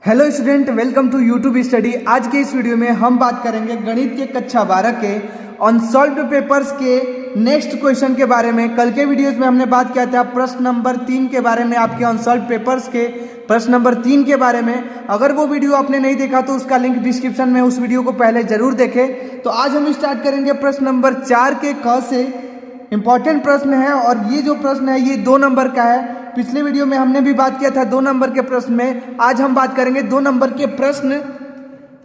Hello student, welcome to YouTube study. आज के इस वीडियो में हम बात करेंगे गणित के कक्षा 12 के अनसॉल्व्ड पेपर्स के नेक्स्ट क्वेश्चन के बारे में। कल के वीडियोस में हमने बात किया था प्रश्न नंबर 3 के बारे में, आपके अनसॉल्व्ड पेपर्स के प्रश्न नंबर 3 के बारे में। अगर वो वीडियो आपने नहीं देखा तो उसका लिंक डिस्क्रिप्शन में, उस वीडियो को पहले जरूर देखें। तो आज हम स्टार्ट करेंगे प्रश्न नंबर 4 के क से। इंपॉर्टेंट प्रश्न है और ये जो प्रश्न है ये 2 नंबर का है। पिछले वीडियो में हमने भी बात किया था 2 नंबर के प्रश्न में। आज हम बात करेंगे 2 नंबर के प्रश्न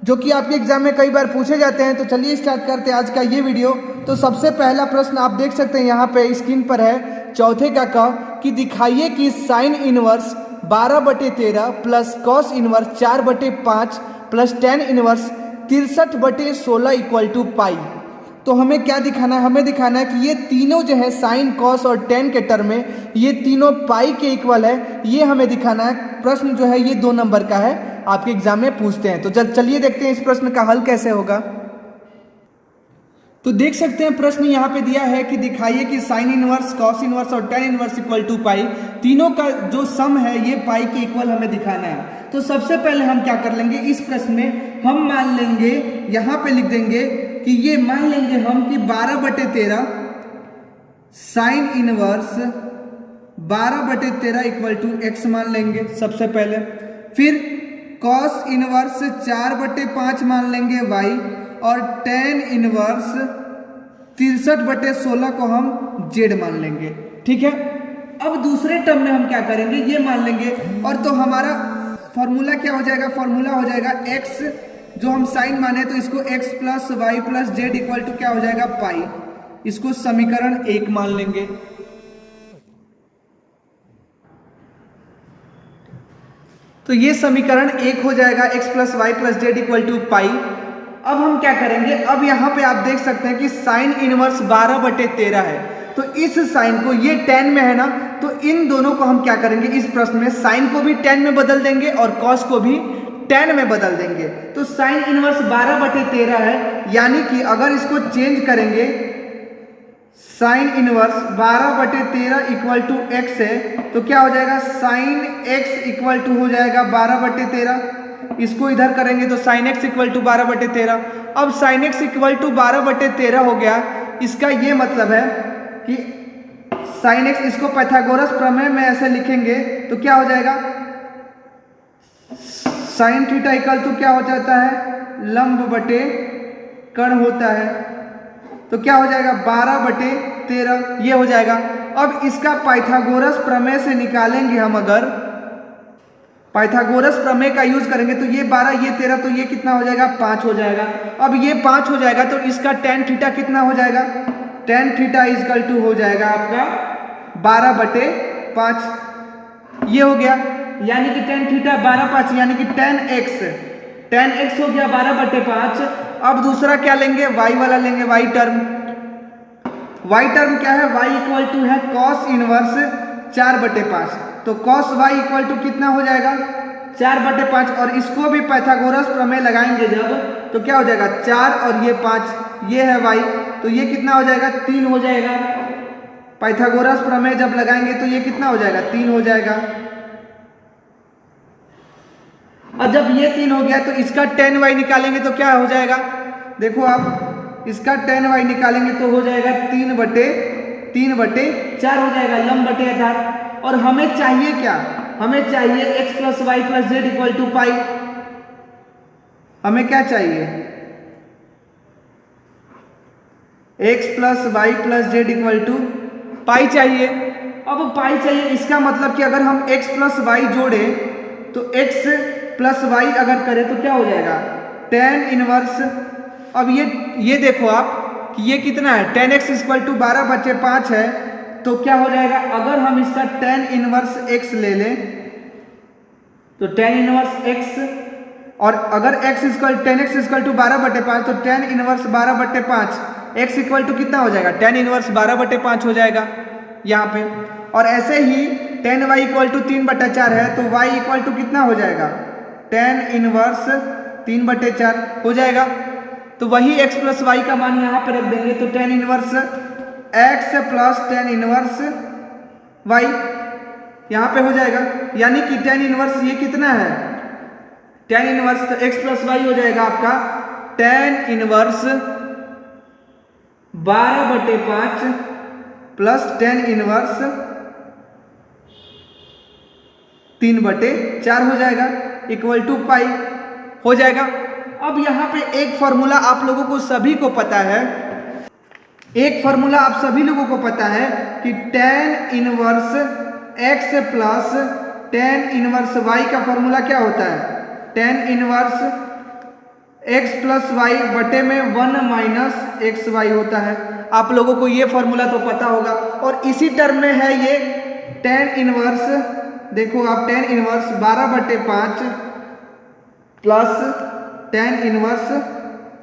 जो कि आपके एग्जाम में कई बार पूछे जाते हैं। तो चलिए स्टार्ट करते हैं आज का ये वीडियो। तो सबसे पहला प्रश्न आप देख सकते हैं यहाँ पे स्क्रीन पर है, चौथे का क कि दिखाइए कि sine inverse 12/13 plus cos inverse 4/5 plus tan inverse 63/16 equal to pi. तो हमें क्या दिखाना है? हमें दिखाना है कि ये तीनों जो है साइन कॉस और टेन के टर्म में ये तीनों पाई के इक्वल है। ये हमें दिखाना है। प्रश्न जो है ये 2 नंबर का है, आपके एग्जाम में पूछते हैं। तो चलिए देखते हैं इस प्रश्न का हल कैसे होगा। तो देख सकते हैं प्रश्न यहाँ पे दिया है कि दिखाइए कि साइन इनवर्स, कॉस इनवर्स और टेन इनवर्स इक्वल टू पाई। तीनों का जो सम है ये पाई के इक्वल हमें दिखाना है। तो सबसे पहले हम क्या कर लेंगे, इस प्रश्न में हम मान लेंगे, यहाँ पे लिख देंगे कि ये मान लेंगे हम कि 12/13 sine inverse 12/13 equal to x मान लेंगे सबसे पहले। फिर कॉस इनवर्स 4/5 मान लेंगे वाई, और टेन इनवर्स 63/16 को हम जेड मान लेंगे। ठीक है, अब दूसरे टर्म में हम क्या करेंगे, ये मान लेंगे। और तो हमारा फॉर्मूला क्या हो जाएगा? फॉर्मूला हो जाएगा एक्स, जो हम साइन माने तो इसको x plus y plus z equal to क्या हो जाएगा? पाई। इसको समीकरण 1 मान लेंगे। तो ये समीकरण 1 हो जाएगा, x plus y plus z equal to pi. अब हम क्या करेंगे, अब यहाँ पे आप देख सकते हैं कि साइन इनवर्स 12/13 है। तो इस साइन को, ये 10 में है ना, तो इन दोनों को हम क्या करेंगे, इस प्रश्न में साइन को भी 10 में बदल देंगे और कॉस को भी 10 में बदल देंगे। तो साइन इनवर्स 12/13 है, यानी कि अगर इसको चेंज करेंगे, sine inverse 12/13 equal to x है, तो क्या हो जाएगा? साइन एक्स इक्वल टू हो जाएगा 12/13। इसको इधर करेंगे तो साइन एक्स इक्वल टू 12/13। अब साइन एक्स इक्वल टू 12/13 हो गया। इसका ये मतलब है कि साइन एक्स, इसको पाइथागोरस प्रमेय में ऐसे लिखेंगे तो क्या हो जाएगा? साइन थीटा इक्वल टू क्या हो जाता है? लंब बटे कर्ण होता है। तो क्या हो जाएगा? 12/13 ये हो जाएगा। अब इसका पाइथागोरस प्रमेय से निकालेंगे हम, अगर पाइथागोरस प्रमेय का यूज करेंगे तो ये 12 ये 13, तो ये कितना हो जाएगा? 5 हो जाएगा। अब ये 5 हो जाएगा तो इसका टेन थीटा कितना हो जाएगा? टेन थीटा इक्वल टू हो जाएगा आपका 12/5। ये हो गया, यानी कि टेन थीटा 12/5 यानी कि 10x हो गया 12/5। अब दूसरा क्या लेंगे? y वाला लेंगे, y टर्म। y टर्म क्या है? y इक्वल टू है cos इनवर्स 4/5। तो cos y इक्वल टू कितना हो जाएगा? 4/5। और इसको भी पाइथागोरस प्रमेय लगाएंगे जब, तो क्या हो जाएगा? 4 और ये 5, ये है y, तो ये कितना हो जाएगा? 3 हो जाएगा। पाइथागोरस प्रमेय जब लगाएंगे तो ये कितना हो जाएगा? 3 हो जाएगा। और जब ये 3 हो गया तो इसका 10y निकालेंगे तो क्या हो जाएगा? देखो आप, इसका 10y निकालेंगे तो हो जाएगा 3/4 हो जाएगा, लंब बटे आधार। और हमें चाहिए क्या? हमें चाहिए x plus y plus z equal to pi. हमें क्या चाहिए? x plus y plus z equal to pi चाहिए। अब पाई चाहिए, इसका मतलब कि अगर हम x प्लस वाई जोड़े तो x प्लस वाई अगर करें तो क्या हो जाएगा? Tan inverse. अब ये देखो आप कि ये कितना है? 10x इक्वल टू 12/5 है। तो क्या हो जाएगा? अगर हम इसका टेन इनवर्स x ले लें तो टेन इनवर्स x, और अगर x equal 10x equal to 12/5 तो tan inverse 12/5, x equal to कितना हो जाएगा? टेन इनवर्स 12/5 हो जाएगा यहाँ पे। और ऐसे ही 10y इक्वल टू 3/4 है, तो y इक्वल टू कितना हो जाएगा? टेन इनवर्स 3/4 हो जाएगा। तो वही x प्लस वाई का मान यहाँ पर रख देंगे, तो tan inverse x plus tan inverse y यहाँ पे हो जाएगा। यानी कि टेन इनवर्स ये कितना है? टेन इनवर्स, तो x प्लस वाई हो जाएगा आपका ten inverse 12/5 plus tan inverse 3/4 हो जाएगा इक्वल टू पाई हो जाएगा। अब यहाँ पे एक फॉर्मूला आप लोगों को सभी को पता है, एक फॉर्मूला आप सभी लोगों को पता है कि tan inverse x plus tan inverse y का फॉर्मूला क्या होता है, tan inverse x plus y बटे में 1 माइनस एक्स वाई होता है। आप लोगों को ये फॉर्मूला तो पता होगा। और इसी टर्म में है ये टेन इनवर्स, देखो आप ten inverse 12/5 plus tan inverse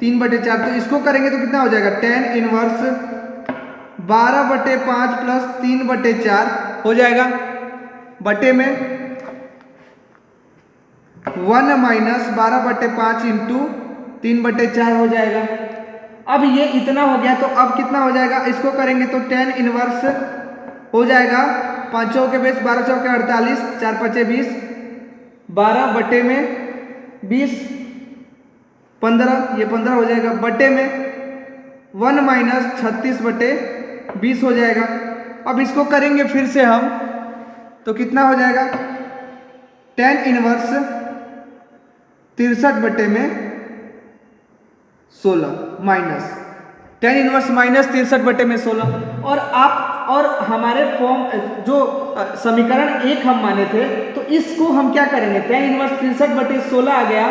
3/4, तो इसको करेंगे तो कितना हो जाएगा, टेन इनवर्स 12/5 प्लस 3/4 हो जाएगा बटे में 1 माइनस 12/5 इंटू 3/4 हो जाएगा। अब ये इतना हो गया, तो अब कितना हो जाएगा, इसको करेंगे तो टेन इनवर्स हो जाएगा 5 चौके 20, 12 चौके 48, 4 5 20, 12 बटे में 20 15, ये 15 हो जाएगा बटे में 1 माइनस 36/20 हो जाएगा। अब इसको करेंगे फिर से हम तो कितना हो जाएगा, टेन इनवर्स 63 बटे में 16 माइनस टेन इनवर्स माइनस 63 बटे में 16। और हमारे फॉर्म जो समीकरण एक हम माने थे, तो इसको हम क्या करेंगे, टेन इनवर्स 63 बटे 16 आ गया,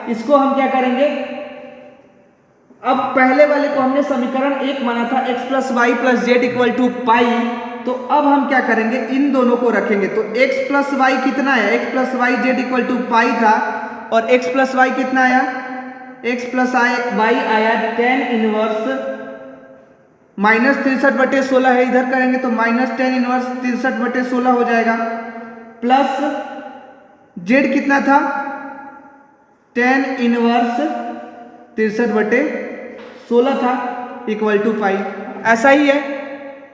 इसको हम क्या करेंगे, अब पहले वाले को हमने समीकरण एक माना था x plus y plus z equal to pi, तो अब हम क्या करेंगे, इन दोनों को रखेंगे। तो x प्लस वाई कितना है, x plus y z equal to pi था, और x प्लस वाई कितना आया, x प्लस वाई आया टेन इनवर्स माइनस 63/16 है, इधर करेंगे तो माइनस टेन इनवर्स 63/16 हो जाएगा, प्लस जेड कितना था, टेन इनवर्स 63/16 था इक्वल टू पाई। ऐसा ही है,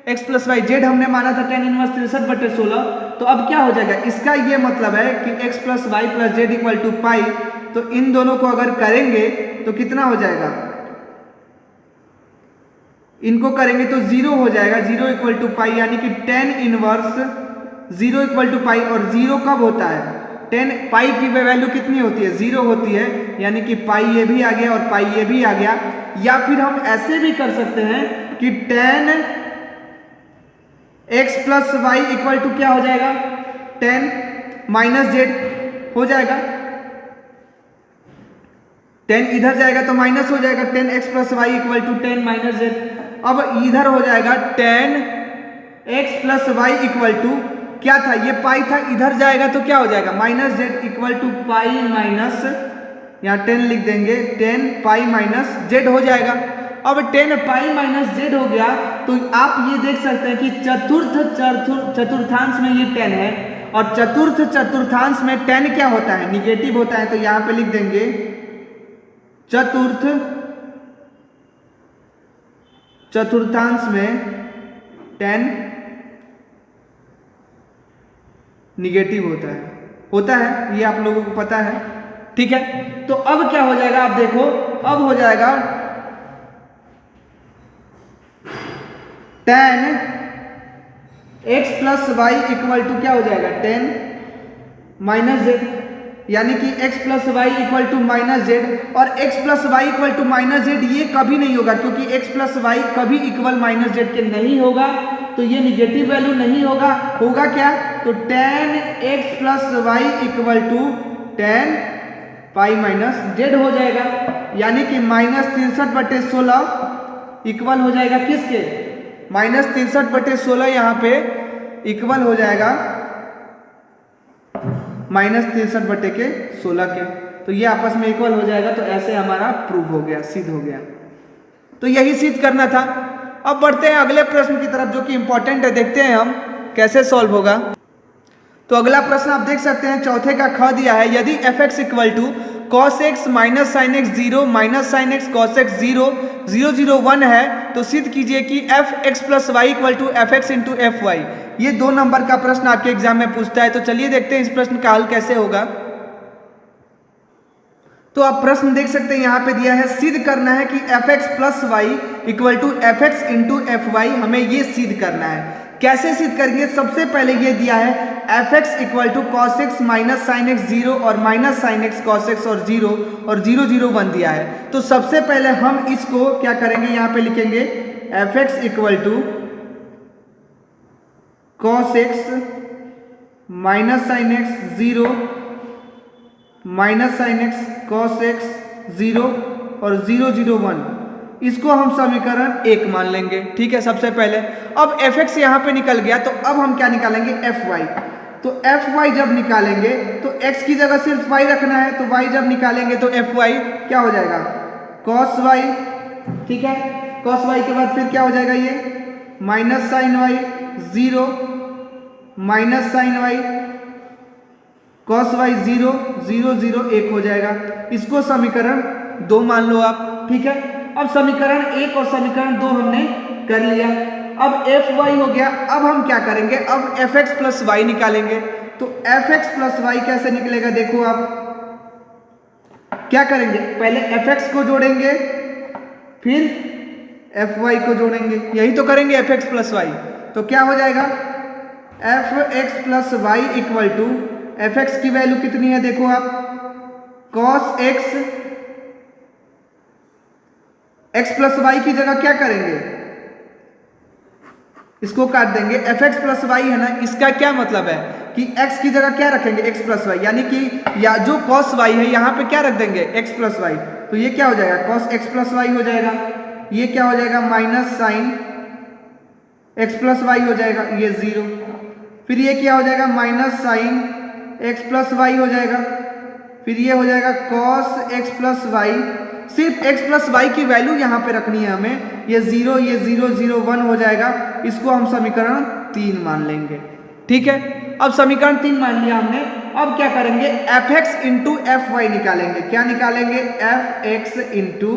x प्लस वाई जेड हमने माना था टेन इनवर्स 63/16, तो अब क्या हो जाएगा, इसका ये मतलब है कि x plus y plus z equal to pi, तो इन दोनों को अगर करेंगे तो कितना हो जाएगा, इनको करेंगे तो 0 हो जाएगा, 0 इक्वल टू पाई, यानी कि टेन इनवर्स 0 इक्वल टू पाई। और 0 कब होता है, टेन पाई की वैल्यू कितनी होती है, 0 होती है, यानी कि पाई ये भी आ गया और पाई ये भी आ गया। या फिर हम ऐसे भी कर सकते हैं कि tan x plus y equal to क्या हो जाएगा, टेन माइनस जेड हो जाएगा, टेन इधर जाएगा तो माइनस हो जाएगा, tan x plus y equal to tan minus z. अब इधर हो जाएगा tan x plus y equal to क्या था, ये पाई था, इधर जाएगा तो क्या हो जाएगा, minus z equal to pi minus, यहाँ 10 लिख देंगे, 10 पाई माइनस जेड हो जाएगा। अब 10 पाई माइनस जेड हो गया, तो आप ये देख सकते हैं कि चतुर्थांश में ये 10 है, और चतुर्थांश में 10 क्या होता है, निगेटिव होता है, तो यहाँ पे लिख देंगे चतुर्थांश में 10 निगेटिव होता है, ये आप लोगों को पता है, ठीक है। तो अब क्या हो जाएगा, आप देखो, अब हो जाएगा 10 x plus y equal to क्या हो जाएगा, 10 माइनस जेड, यानी कि x plus y equal to minus z. और x plus y equal to minus z ये कभी नहीं होगा, क्योंकि x प्लस वाई कभी इक्वल माइनस जेड के नहीं होगा, तो ये निगेटिव वैल्यू नहीं होगा। होगा क्या, तो 10 x plus y equal to 10 pi minus z हो जाएगा, यानी कि माइनस 63/16 इक्वल हो जाएगा किसके, माइनस 63/16 यहाँ पे इक्वल हो जाएगा माइनस 63/16 के, तो ये आपस में इक्वल हो जाएगा। तो ऐसे हमारा प्रूव हो गया, सिद्ध हो गया। तो यही सिद्ध करना था। अब बढ़ते हैं अगले प्रश्न की तरफ, जो कि इंपॉर्टेंट है, देखते हैं हम कैसे सॉल्व होगा। तो अगला प्रश्न आप देख सकते हैं, चौथे का ख दिया है, यदि f x equal to cos x minus sine x 0 minus sine x cos x 0 0 0 1 है, तो सिद्ध कीजिए कि f x plus y equal to f x into f y. ये 2 नंबर का प्रश्न आपके एग्जाम में पूछता है। तो चलिए देखते हैं इस प्रश्न का हल कैसे होगा। तो आप प्रश्न देख सकते हैं यहाँ पे दिया है सिद्ध करना है कि fx plus y equal to fx into f y, हमें ये सिद्ध करना है। कैसे सिद्ध करेंगे? सबसे पहले ये दिया है fx equal to cos x minus sine x 0 और minus sine x cos x और 0 और 0 0 1 दिया है। तो सबसे पहले हम इसको क्या करेंगे, यहाँ पे लिखेंगे fx equal to cos x minus sine x 0 minus sine x cos x 0 और 0 0 1, इसको हम समीकरण 1 मान लेंगे। ठीक है, सबसे पहले अब fx यहाँ पे निकल गया, तो अब हम क्या निकालेंगे? fy। तो fy जब निकालेंगे तो x की जगह सिर्फ y रखना है, तो y जब निकालेंगे तो fy क्या हो जाएगा? cos y। ठीक है, cos y के बाद फिर क्या हो जाएगा? ये minus sine y 0 minus sine y cos y 0 0 0 1 हो जाएगा। इसको समीकरण 2 मान लो आप। ठीक है, अब समीकरण 1 और समीकरण 2 हमने कर लिया। अब fy हो गया। अब हम क्या करेंगे? अब fx प्लस वाई निकालेंगे। तो fx प्लस वाई कैसे निकलेगा? देखो आप क्या करेंगे, पहले fx को जोड़ेंगे फिर fy को जोड़ेंगे, यही तो करेंगे fx प्लस वाई। तो क्या हो जाएगा? fx plus y equal to fx की वैल्यू कितनी है? देखो आप cos x प्लस वाई की जगह क्या करेंगे? इसको काट देंगे। fx प्लस वाई है ना, इसका क्या मतलब है कि x की जगह क्या रखेंगे? x प्लस वाई, यानी कि या जो cos y है यहाँ पे क्या रख देंगे? x plus y. तो ये क्या हो जाएगा? cos x प्लस वाई हो जाएगा। ये क्या हो जाएगा? Minus sine x plus y हो जाएगा, ये 0। फिर ये क्या हो जाएगा? Minus sine x plus y हो जाएगा। फिर ये हो जाएगा cos x प्लस वाई। सिर्फ x प्लस वाई की वैल्यू यहाँ पे रखनी है हमें। ये 0 0 0 1 हो जाएगा। इसको हम समीकरण 3 मान लेंगे। ठीक है, अब समीकरण 3 मान लिया हमने। अब क्या करेंगे? fx इंटू एफ वाई निकालेंगे। क्या निकालेंगे? fx इंटू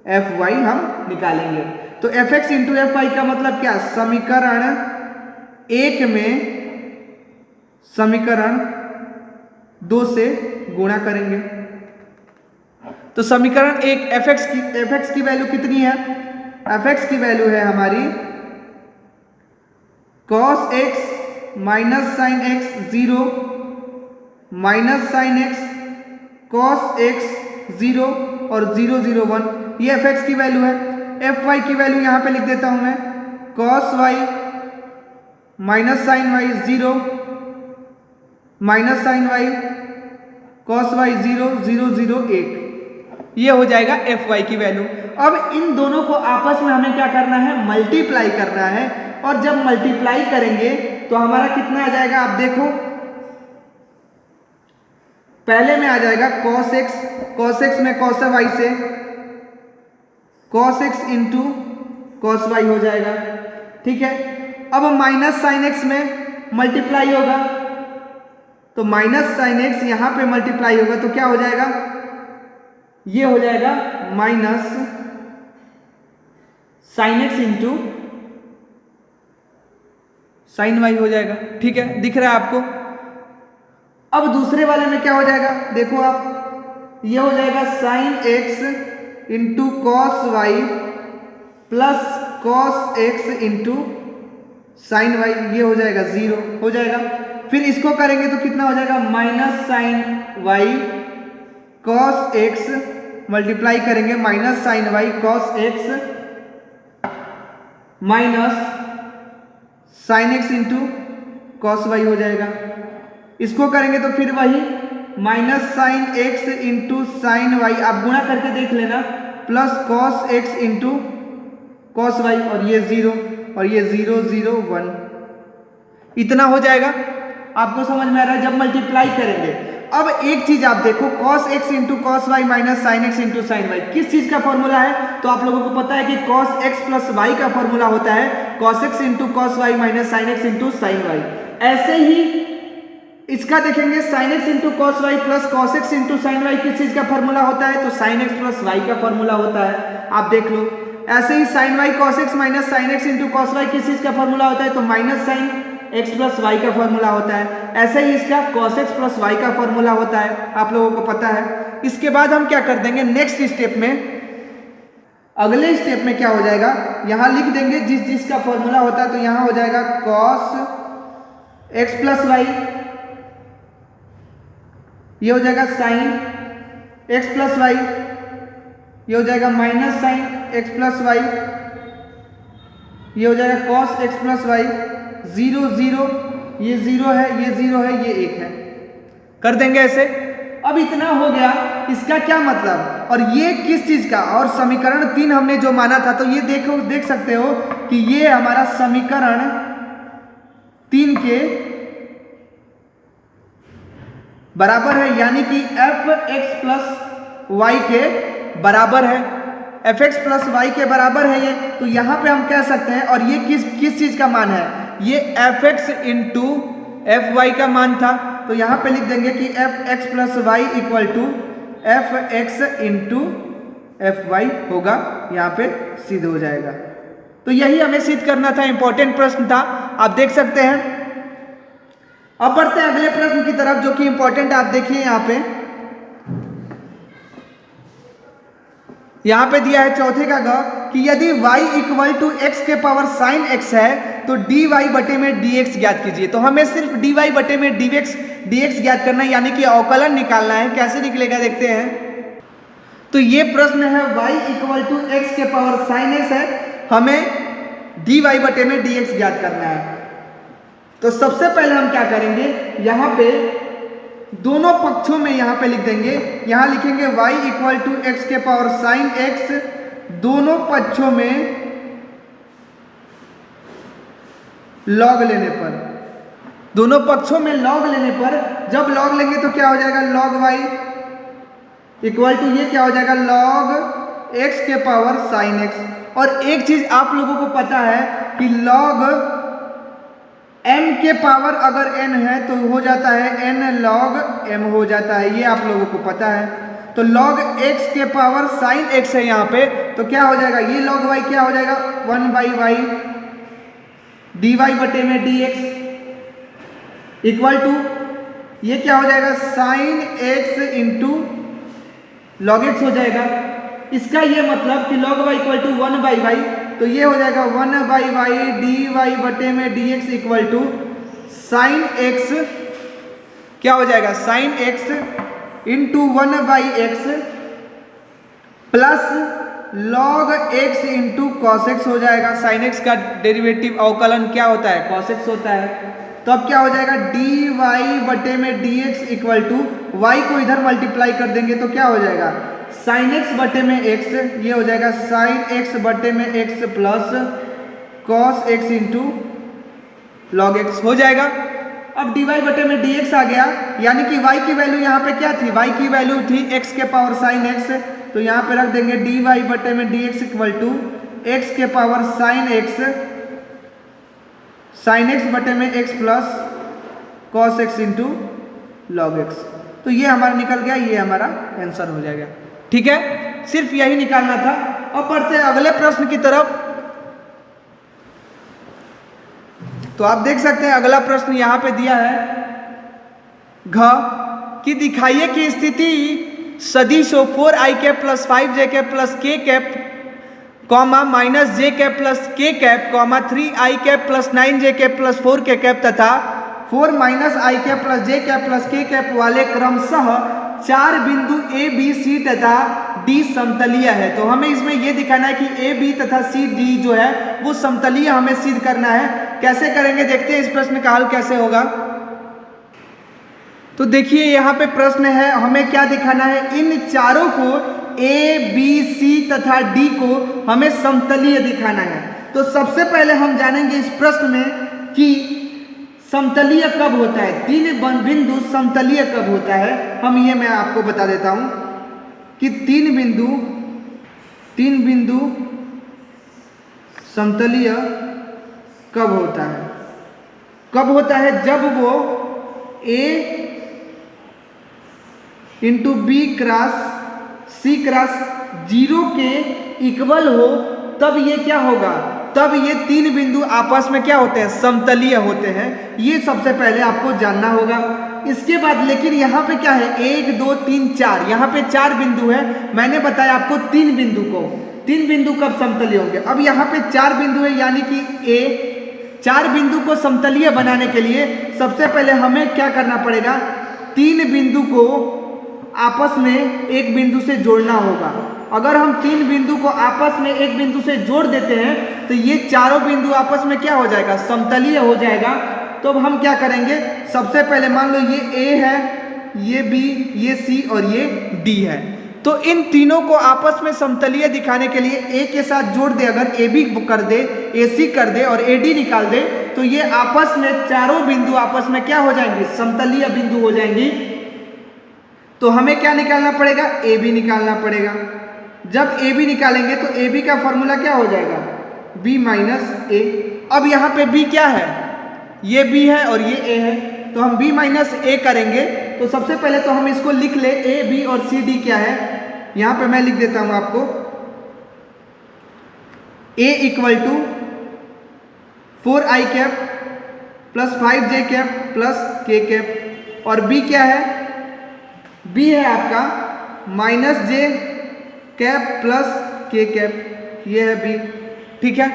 एफ वाई हम निकालेंगे। तो fx इंटू एफ वाई का मतलब क्या? समीकरण 1 में समीकरण 2 से गुणा करेंगे। तो समीकरण 1 fx की वैल्यू कितनी है? fx की वैल्यू है हमारी cos x minus sine x 0 minus sine x cos x 0 और 0 0 1, ये fx की वैल्यू है। fy की वैल्यू यहां पे लिख देता हूं मैं, cos y minus sine y 0 minus sine y cos y 0 0 0 1, ये हो जाएगा fy की वैल्यू। अब इन दोनों को आपस में हमें क्या करना है? मल्टीप्लाई करना है। और जब मल्टीप्लाई करेंगे तो हमारा कितना आ जाएगा? आप देखो, पहले में आ जाएगा cos x में cos y से cos x into cos y हो जाएगा। ठीक है, अब माइनस साइन x में मल्टीप्लाई होगा, तो माइनस साइन x यहां पे मल्टीप्लाई होगा, तो क्या हो जाएगा? ये हो जाएगा minus sine x into sine y हो जाएगा। ठीक है, दिख रहा है आपको? अब दूसरे वाले में क्या हो जाएगा? देखो आप, ये हो जाएगा sine x into cos y plus cos x into sine y, ये हो जाएगा 0 हो जाएगा। फिर इसको करेंगे तो कितना हो जाएगा? Minus sine y cos x multiply करेंगे minus sine y cos x minus sine x into cos y हो जाएगा। इसको करेंगे तो फिर वही minus sine x into sine y, आप गुणा करके देख लेना, plus cos x into cos y, और ये 0 और ये 0 0 1, इतना हो जाएगा। आपको समझ में आ रहा है? जब मल्टीप्लाई करेंगे। अब एक चीज आप देखो, cos x into cos y minus sine x into sine y किस चीज का फॉर्मूला है? तो आप लोगों को पता है कि cos x प्लस वाई का फॉर्मूला होता है cos x into cos y minus sine x into sine y. ऐसे ही इसका देखेंगे, sine x into cos y plus cos x into sine y किस चीज का फॉर्मूला होता है? तो साइन एक्स प्लस वाई का फॉर्मूला होता है, आप देख लो। ऐसे ही sine y cos x minus sine x into cos y किस चीज का फॉर्मूला होता है? तो minus sine x plus y का फॉर्मूला होता है। ऐसे ही इसका cos x प्लस वाई का फॉर्मूला होता है, आप लोगों को पता है। इसके बाद हम क्या कर देंगे नेक्स्ट स्टेप में, अगले स्टेप में क्या हो जाएगा, यहां लिख देंगे जिस का फॉर्मूला होता है, तो यहां हो जाएगा cos x प्लस वाई, ये हो जाएगा साइन x प्लस वाई, ये हो जाएगा minus sine x plus y, ये हो जाएगा cos x प्लस वाई, 0 0, ये 0 है, ये 0 है, ये 1 है, कर देंगे ऐसे। अब इतना हो गया, इसका क्या मतलब, और ये किस चीज का, और समीकरण 3 हमने जो माना था, तो ये देख सकते हो कि ये हमारा समीकरण 3 के बराबर है, यानी कि fx प्लस वाई के बराबर है, fx प्लस वाई के बराबर है ये। तो यहां पे हम कह सकते हैं, और ये किस चीज का मान है, ये fx इंटू एफ वाई का मान था, तो यहां पे लिख देंगे कि fx plus y equal to fx into f y होगा, यहां पे सिद्ध हो जाएगा। तो यही हमें सिद्ध करना था, इंपॉर्टेंट प्रश्न था, आप देख सकते हैं। अब बढ़ते हैं अगले प्रश्न की तरफ, जो कि इंपॉर्टेंट, आप देखिए यहां पे दिया है चौथे का ग कि यदि y इक्वल टू एक्स के पावर साइन x है तो dy बटे में dx ज्ञात कीजिए। तो हमें सिर्फ dy बटे में dx ज्ञात करना है, यानी कि अवकलन निकालना है। कैसे निकलेगा देखते हैं। तो ये प्रश्न है y इक्वल टू एक्स के पावर साइन x है, हमें dy बटे में dx ज्ञात करना है। तो सबसे पहले हम क्या करेंगे, यहां पे दोनों पक्षों में यहां पे लिख देंगे, यहां लिखेंगे y इक्वल टू एक्स के पावर साइन x, दोनों पक्षों में लॉग लेने पर, दोनों पक्षों में लॉग लेने पर, जब लॉग लेंगे तो क्या हो जाएगा, लॉग y इक्वल टू ये क्या हो जाएगा, लॉग x के पावर साइन x। और एक चीज आप लोगों को पता है कि लॉग m के पावर अगर n है तो हो जाता है n log m हो जाता है, ये आप लोगों को पता है। तो log x के पावर साइन x है यहाँ पे, तो क्या हो जाएगा, ये log y क्या हो जाएगा, 1 बाई वाई dy बटे में dx इक्वल टू ये क्या हो जाएगा, sine x into log x हो जाएगा। इसका ये मतलब कि log y equal to 1 by y, तो ये हो जाएगा 1 बाई वाई डी वाई बटे में dx equal to sine x, क्या हो जाएगा, sine x into 1 by x plus log x into cos x हो जाएगा। साइन x का डेरिवेटिव अवकलन क्या होता है, कॉस एक्स होता है। तो अब क्या हो जाएगा, डी वाई बटे में dx इक्वल टू y को इधर मल्टीप्लाई कर देंगे तो क्या हो जाएगा, साइन x बटे में x, ये हो जाएगा साइन x बटे में x plus cos x into log x हो जाएगा। अब dy बटे में dx आ गया, यानी कि y की वैल्यू यहाँ पे क्या थी, y की वैल्यू थी x के पावर साइन x, तो यहाँ पे रख देंगे dy बटे में dx इक्वल टू x के पावर साइन x बटे में x plus cos x into log x। तो ये हमारा निकल गया, ये हमारा आंसर हो जाएगा। ठीक है, सिर्फ यही निकालना था। अब बढ़ते हैं अगले प्रश्न की तरफ। तो आप देख सकते हैं अगला प्रश्न यहां पे दिया है घ कि दिखाइए कि स्थिति सदिशों 4i cap plus 5j cap plus k cap comma minus j cap plus k cap comma 3i cap plus 9j cap plus 4k cap तथा 4 minus i cap plus j cap plus k cap वाले क्रमशः 4 बिंदु a b c तथा d समतलीय है। तो हमें इसमें यह दिखाना है कि a b तथा c d जो है वो समतलीय हमें सिद्ध करना है। कैसे करेंगे देखते हैं इस प्रश्न का हल कैसे होगा। तो देखिए यहाँ पे प्रश्न है, हमें क्या दिखाना है, इन चारों को a b c तथा d को हमें समतलीय दिखाना है। तो सबसे पहले हम जानेंगे इस प्रश्न में कि समतलीय कब होता है, तीन बिंदु समतलीय कब होता है। हम ये मैं आपको बता देता हूं कि तीन बिंदु समतलीय कब होता है, कब होता है जब वो a into b cross c cross 0 के इक्वल हो, तब ये क्या होगा, तब ये तीन बिंदु आपस में क्या होते हैं, समतलीय होते हैं। ये सबसे पहले आपको जानना होगा। इसके बाद लेकिन यहाँ पे क्या है, 1 2 3 4, यहाँ पे 4 बिंदु है। मैंने बताया आपको 3 बिंदु कब समतलीय होंगे। अब यहाँ पे 4 बिंदु है, यानी कि ए 4 बिंदु को समतलीय बनाने के लिए सबसे पहले हमें क्या करना पड़ेगा, 3 बिंदु को आपस में एक बिंदु से जोड़ना होगा। अगर हम 3 बिंदु को आपस में एक बिंदु से जोड़ देते हैं तो ये चारों बिंदु आपस में क्या हो जाएगा, समतलीय हो जाएगा। तो अब हम क्या करेंगे, सबसे पहले मान लो ये ए है, ये बी, ये सी और ये डी है। तो इन तीनों को आपस में समतलीय दिखाने के लिए ए के साथ जोड़ दे, अगर ए बी कर दे, ए सी कर दे और ए डी निकाल दे, तो ये आपस में चारों बिंदु आपस में क्या हो जाएंगे, समतलीय बिंदु हो जाएंगी। तो हमें क्या निकालना पड़ेगा, ए बी निकालना पड़ेगा। जब ए बी निकालेंगे तो ए बी का फॉर्मूला क्या हो जाएगा, बी माइनस ए। अब यहाँ पे बी क्या है, ये बी है और ये ए है, तो हम बी माइनस ए करेंगे। तो सबसे पहले तो हम इसको लिख ले, ए बी और सी डी क्या है, यहाँ पे मैं लिख देता हूँ आपको, a equal to 4i cap plus 5j cap plus k cap, और बी क्या है, बी है आपका minus j cap plus k cap, ये है बी। ठीक है,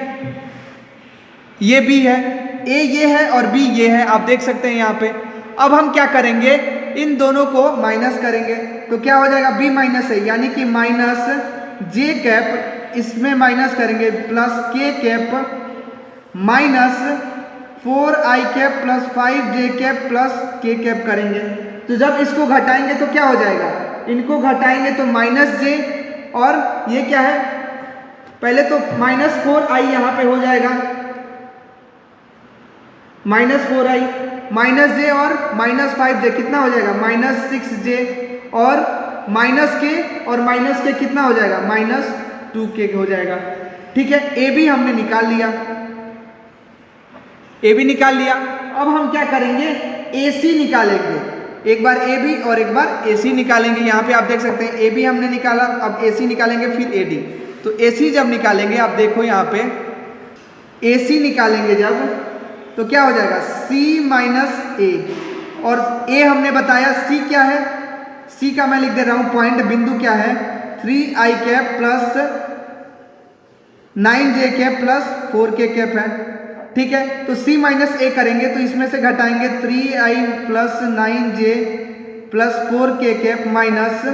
ये बी है, ए ये है और बी ये है, आप देख सकते हैं यहाँ पे। अब हम क्या करेंगे, इन दोनों को माइनस करेंगे, तो क्या हो जाएगा, बी माइनस है, यानी कि माइनस जे कैप, इसमें माइनस करेंगे प्लस के cap minus 4i cap plus 5j cap plus के कैप करेंगे। तो जब इसको घटाएंगे तो क्या हो जाएगा, इनको घटाएंगे तो माइनस जे, और ये क्या है, पहले तो माइनस 4i यहाँ पे हो जाएगा, माइनस 4i माइनस जे और माइनस 5j कितना हो जाएगा, माइनस 6j, और माइनस के कितना हो जाएगा, माइनस 2k हो जाएगा। ठीक है, ए बी हमने निकाल लिया, ए बी निकाल लिया। अब हम क्या करेंगे, ए सी निकालेंगे, एक बार ए बी और एक बार ए सी निकालेंगे। यहाँ पे आप देख सकते हैं ए बी हमने निकाला, अब ए सी निकालेंगे, फिर ए डी। तो ए सी जब निकालेंगे, आप देखो यहाँ पे ए सी निकालेंगे जब, तो क्या हो जाएगा, c माइनस ए, और a हमने बताया c क्या है, c का मैं लिख दे रहा हूं, पॉइंट बिंदु क्या है, 3i cap plus 9j cap plus 4k cap है। ठीक है, तो c माइनस ए करेंगे तो इसमें से घटाएंगे 3i plus 9j plus 4k cap minus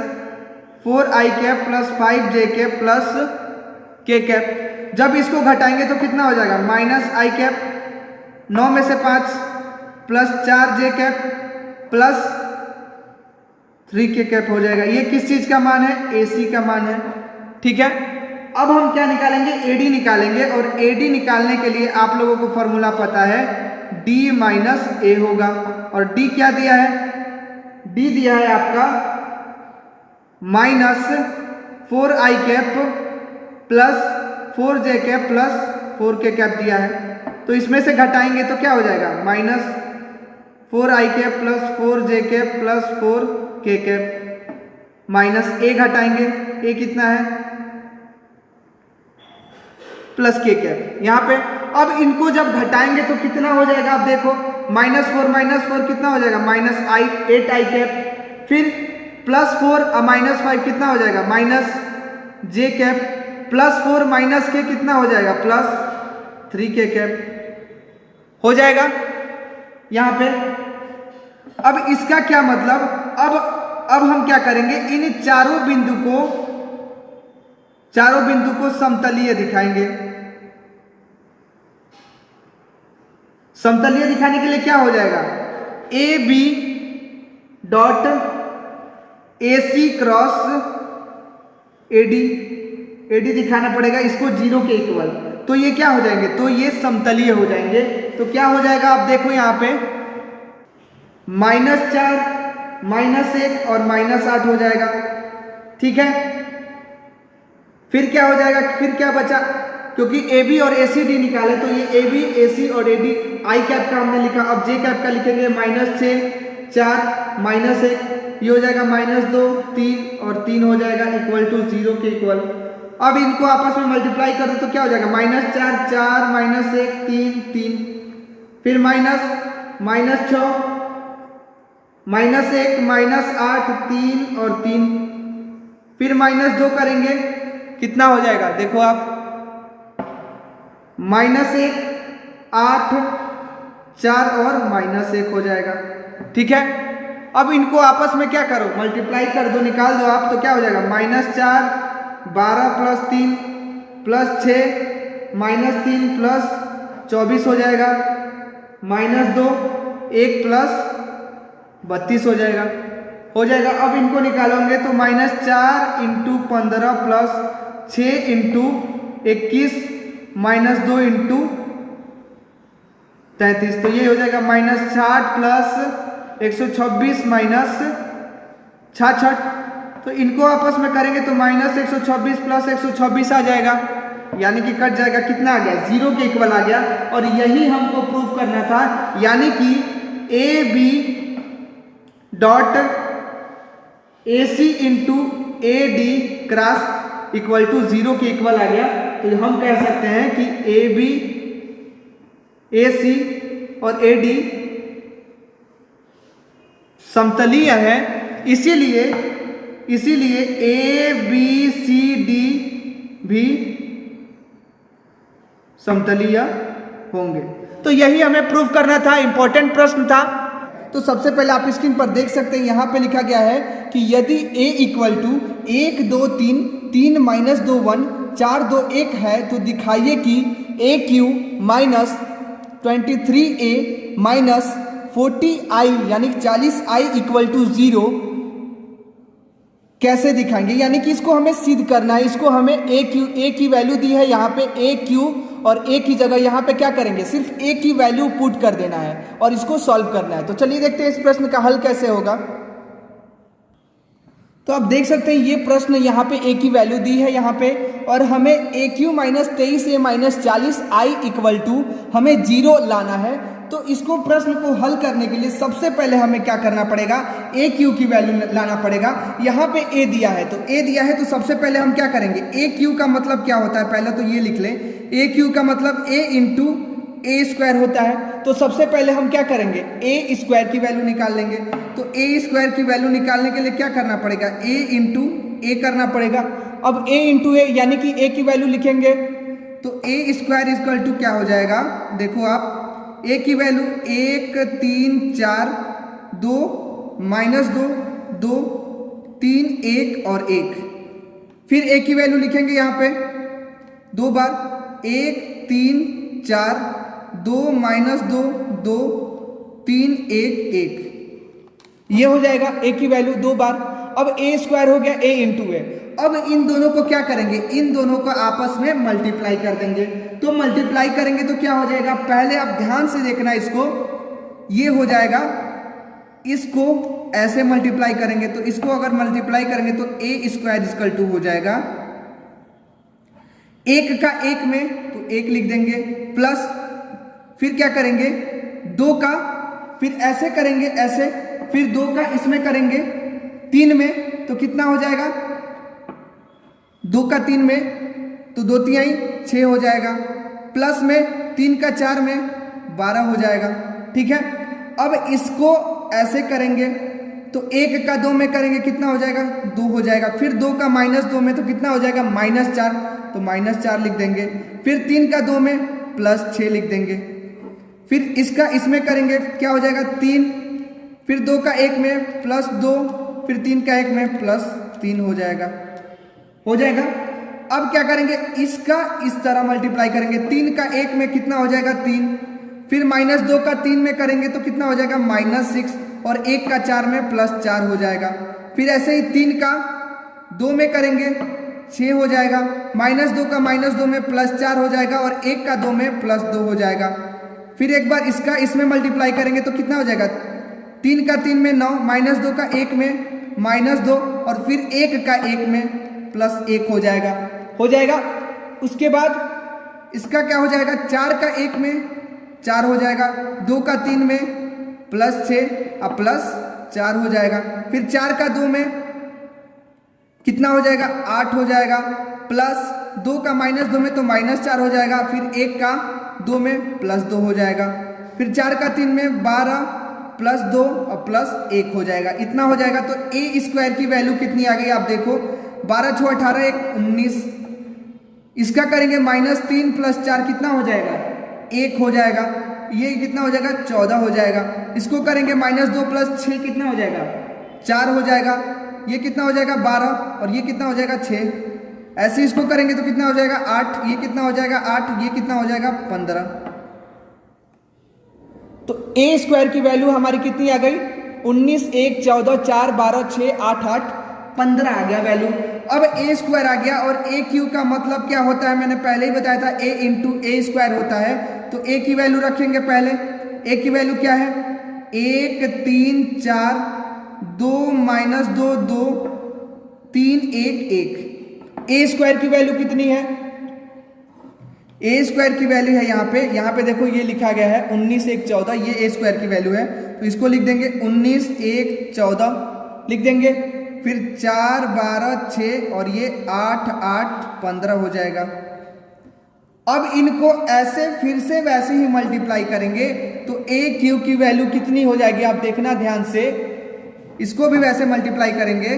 4i cap plus 5j cap plus k cap. जब इसको घटाएंगे तो कितना हो जाएगा, माइनस i कैप, 9 में से 5 plus 4j cap plus 3k cap हो जाएगा। ये किस चीज का मान है, AC का मान है। ठीक है, अब हम क्या निकालेंगे, AD निकालेंगे, और AD निकालने के लिए आप लोगों को फॉर्मूला पता है, D माइनस A होगा। और D क्या दिया है, D दिया है आपका minus 4i cap plus 4j cap plus 4k cap दिया है। तो इसमें से घटाएंगे तो क्या हो जाएगा, minus 4i cap plus 4j cap plus 4k cap, minus a घटाएंगे, a कितना है, प्लस k कैप यहाँ पे। अब इनको जब घटाएंगे तो कितना हो जाएगा, आप देखो, माइनस 4 कितना हो जाएगा, माइनस 8i कैप, फिर प्लस 4 माइनस 5 कितना हो जाएगा, minus j cap, plus 4 minus k कितना हो जाएगा, प्लस 3k कैप हो जाएगा यहाँ पे। अब इसका क्या मतलब, अब हम क्या करेंगे, इन चारों बिंदु को समतलीय दिखाएंगे। समतलीय दिखाने के लिए क्या हो जाएगा, A B dot A C cross AD दिखाना पड़ेगा, इसको 0 के इक्वल। तो ये क्या हो जाएंगे, तो ये समतलीय हो जाएंगे। तो क्या हो जाएगा, आप देखो यहाँ पे -4 -1 और -8 हो जाएगा। ठीक है, फिर क्या हो जाएगा, फिर क्या बचा, क्योंकि ए बी और ए सी डी निकाले, तो ये ए बी ए सी और ए डी, आई कैप का हमने लिखा, अब जे कैप का लिखेंगे, -6 4 -1, ये हो जाएगा -2 3 और 3 हो जाएगा इक्वल टू 0 के इक्वल। अब इनको आपस में मल्टीप्लाई कर दो तो क्या हो जाएगा, -4 4 -1 3 3, फिर -6 -1 -8 3 और 3, फिर -2 करेंगे कितना हो जाएगा, देखो आप -1 8 4 और -1 हो जाएगा। ठीक है, अब इनको आपस में क्या करो, मल्टीप्लाई कर दो, निकाल दो आप, तो क्या हो जाएगा -4 12 + 3 + 6 -3 + 24 हो जाएगा, -2 1 + 32 हो जाएगा। अब इनको निकालोगे तो -4 × 15 + 6 × 21 -2 × 33, तो ये हो जाएगा -60 + 126 -66। तो इनको आपस में करेंगे तो -126 + 126 आ जाएगा, यानी कि कट जाएगा, कितना आ गया, 0 के इक्वल आ गया। और यही हमको प्रूव करना था, यानी कि AB dot AC × AD cross equal to 0 के इक्वल आ गया। तो हम कह सकते हैं कि AB AC और AD समतलीय है, इसीलिए ABCD भी समतलीय होंगे। तो यही हमें प्रूव करना था, इंपॉर्टेंट प्रश्न था। तो सबसे पहले आप स्क्रीन पर देख सकते हैं, यहाँ पे लिखा गया है कि यदि A इक्वल टू 1 2 3 3 -2 1 4 2 1 है, तो दिखाइए कि AQ -23A -40I यानी 40I इक्वल टू 0 कैसे दिखाएंगे। यानी कि इसको हमें सिद्ध करना है, इसको हमें A की वैल्यू दी है यहाँ पे AQ, और A की जगह यहाँ पे क्या करेंगे, सिर्फ A की वैल्यू पुट कर देना है और इसको सॉल्व करना है। तो चलिए देखते हैं इस प्रश्न का हल कैसे होगा। तो आप देख सकते हैं ये प्रश्न यहाँ पे A की वैल्यू दी है यहाँ पे, और हमें AQ -23A -40I equal to हमें 0 लाना है। तो इसको प्रश्न को हल करने के लिए सबसे पहले हमें क्या करना पड़ेगा, AQ की वैल्यू लाना पड़ेगा। यहाँ पे A दिया है, तो A दिया है तो सबसे पहले हम क्या करेंगे, AQ का मतलब क्या होता है, पहले तो ये लिख लें, AQ का मतलब A × A² होता है। तो सबसे पहले हम क्या करेंगे, A² की वैल्यू निकाल लेंगे। तो A² की वैल्यू निकालने के लिए क्या करना पड़ेगा, A × A करना पड़ेगा। अब A × A यानी कि A की वैल्यू लिखेंगे, तो A² इक्वल टू क्या हो जाएगा, देखो आप A की वैल्यू 1 3 4 2 -2 2 3 1 और 1, फिर A की वैल्यू लिखेंगे यहाँ पे 2 बार, 1 3 4 2 -2 2 3 1 1, ये हो जाएगा A की वैल्यू 2 बार। अब A² हो गया A × A। अब इन दोनों को क्या करेंगे, इन दोनों को आपस में मल्टीप्लाई कर देंगे। तो मल्टीप्लाई करेंगे तो क्या हो जाएगा, पहले आप ध्यान से देखना इसको, ये हो जाएगा, इसको ऐसे मल्टीप्लाई करेंगे, तो इसको अगर मल्टीप्लाई करेंगे तो A² इक्वल टू हो जाएगा 1 का 1 में, तो 1 लिख देंगे, प्लस फिर क्या करेंगे 2 का, फिर ऐसे करेंगे ऐसे, फिर 2 का इसमें करेंगे 3 में, तो कितना हो जाएगा, 2 का 3 में, तो 2 तिहाई 6 हो जाएगा, प्लस में 3 का 4 में 12 हो जाएगा। ठीक है, अब इसको ऐसे करेंगे तो 1 का 2 में करेंगे कितना हो जाएगा, 2 हो जाएगा, फिर 2 का -2 में तो कितना हो जाएगा, -4, तो -4 लिख देंगे, फिर 3 का 2 में +6 लिख देंगे, फिर इसका इसमें करेंगे क्या हो जाएगा 3, फिर 2 का 1 में +2, फिर 3 का 1 में +3 हो जाएगा। अब क्या करेंगे, इसका इस तरह मल्टीप्लाई करेंगे, 3 का 1 में कितना हो जाएगा 3, फिर -2 का 3 में करेंगे तो कितना हो जाएगा -6, और 1 का 4 में +4 हो जाएगा, फिर ऐसे ही 3 का 2 में करेंगे 6 हो जाएगा, -2 का -2 में +4 हो जाएगा, और 1 का 2 में +2 हो जाएगा, फिर एक बार इसका इसमें मल्टीप्लाई करेंगे तो कितना हो जाएगा, 3 का 3 में 9, -2 का 1 में -2, और फिर 1 का 1 में +1 हो जाएगा। उसके बाद इसका क्या हो जाएगा, 4 का 1 में 4 हो जाएगा, 2 का 3 में +6 और +4 हो जाएगा, फिर 4 का 2 में कितना हो जाएगा 8 हो जाएगा, प्लस 2 का -2 में तो -4 हो जाएगा, फिर 1 का 2 में +2 हो जाएगा, फिर 4 का 3 में 12 प्लस 2 और प्लस 1 हो जाएगा, इतना हो जाएगा। तो ए स्क्वायर की वैल्यू कितनी आ गई आप देखो, 12 6 18 1 19। इसका करेंगे -3 + 4 कितना हो जाएगा, 1 हो जाएगा। ये कितना हो जाएगा, 14 हो जाएगा। इसको करेंगे -2 + 6 कितना हो जाएगा, 4 हो जाएगा। ये कितना हो जाएगा, 12, और ये कितना हो जाएगा, 6। ऐसे इसको करेंगे तो कितना हो जाएगा, 8। ये कितना हो जाएगा, 8। ये कितना हो जाएगा, 15। तो ए स्क्वायर की वैल्यू हमारी कितनी आ गई, 19 1 14 4 12 6 8 8 15 आ गया वैल्यू। अब ए स्क्वायर आ गया, और ए क्यू का मतलब क्या होता है, मैंने पहले ही बताया था, ए इंटू ए स्क्वायर होता है। तो ए की वैल्यू रखेंगे पहले। ए की वैल्यू क्या है, 1 3 4 2 -2 2 3 1 1। ए स्क्वायर की वैल्यू कितनी है, ए स्क्वायर की वैल्यू है यहाँ पे देखो ये लिखा गया है 19 1 14, ये ए स्क्वायर की वैल्यू है। तो इसको लिख देंगे 19 1 14 लिख देंगे, फिर 4 12 6 और ये 8 8 15 हो जाएगा। अब इनको ऐसे फिर से वैसे ही मल्टीप्लाई करेंगे तो ए क्यू की वैल्यू कितनी हो जाएगी, आप देखना ध्यान से। इसको भी वैसे मल्टीप्लाई करेंगे,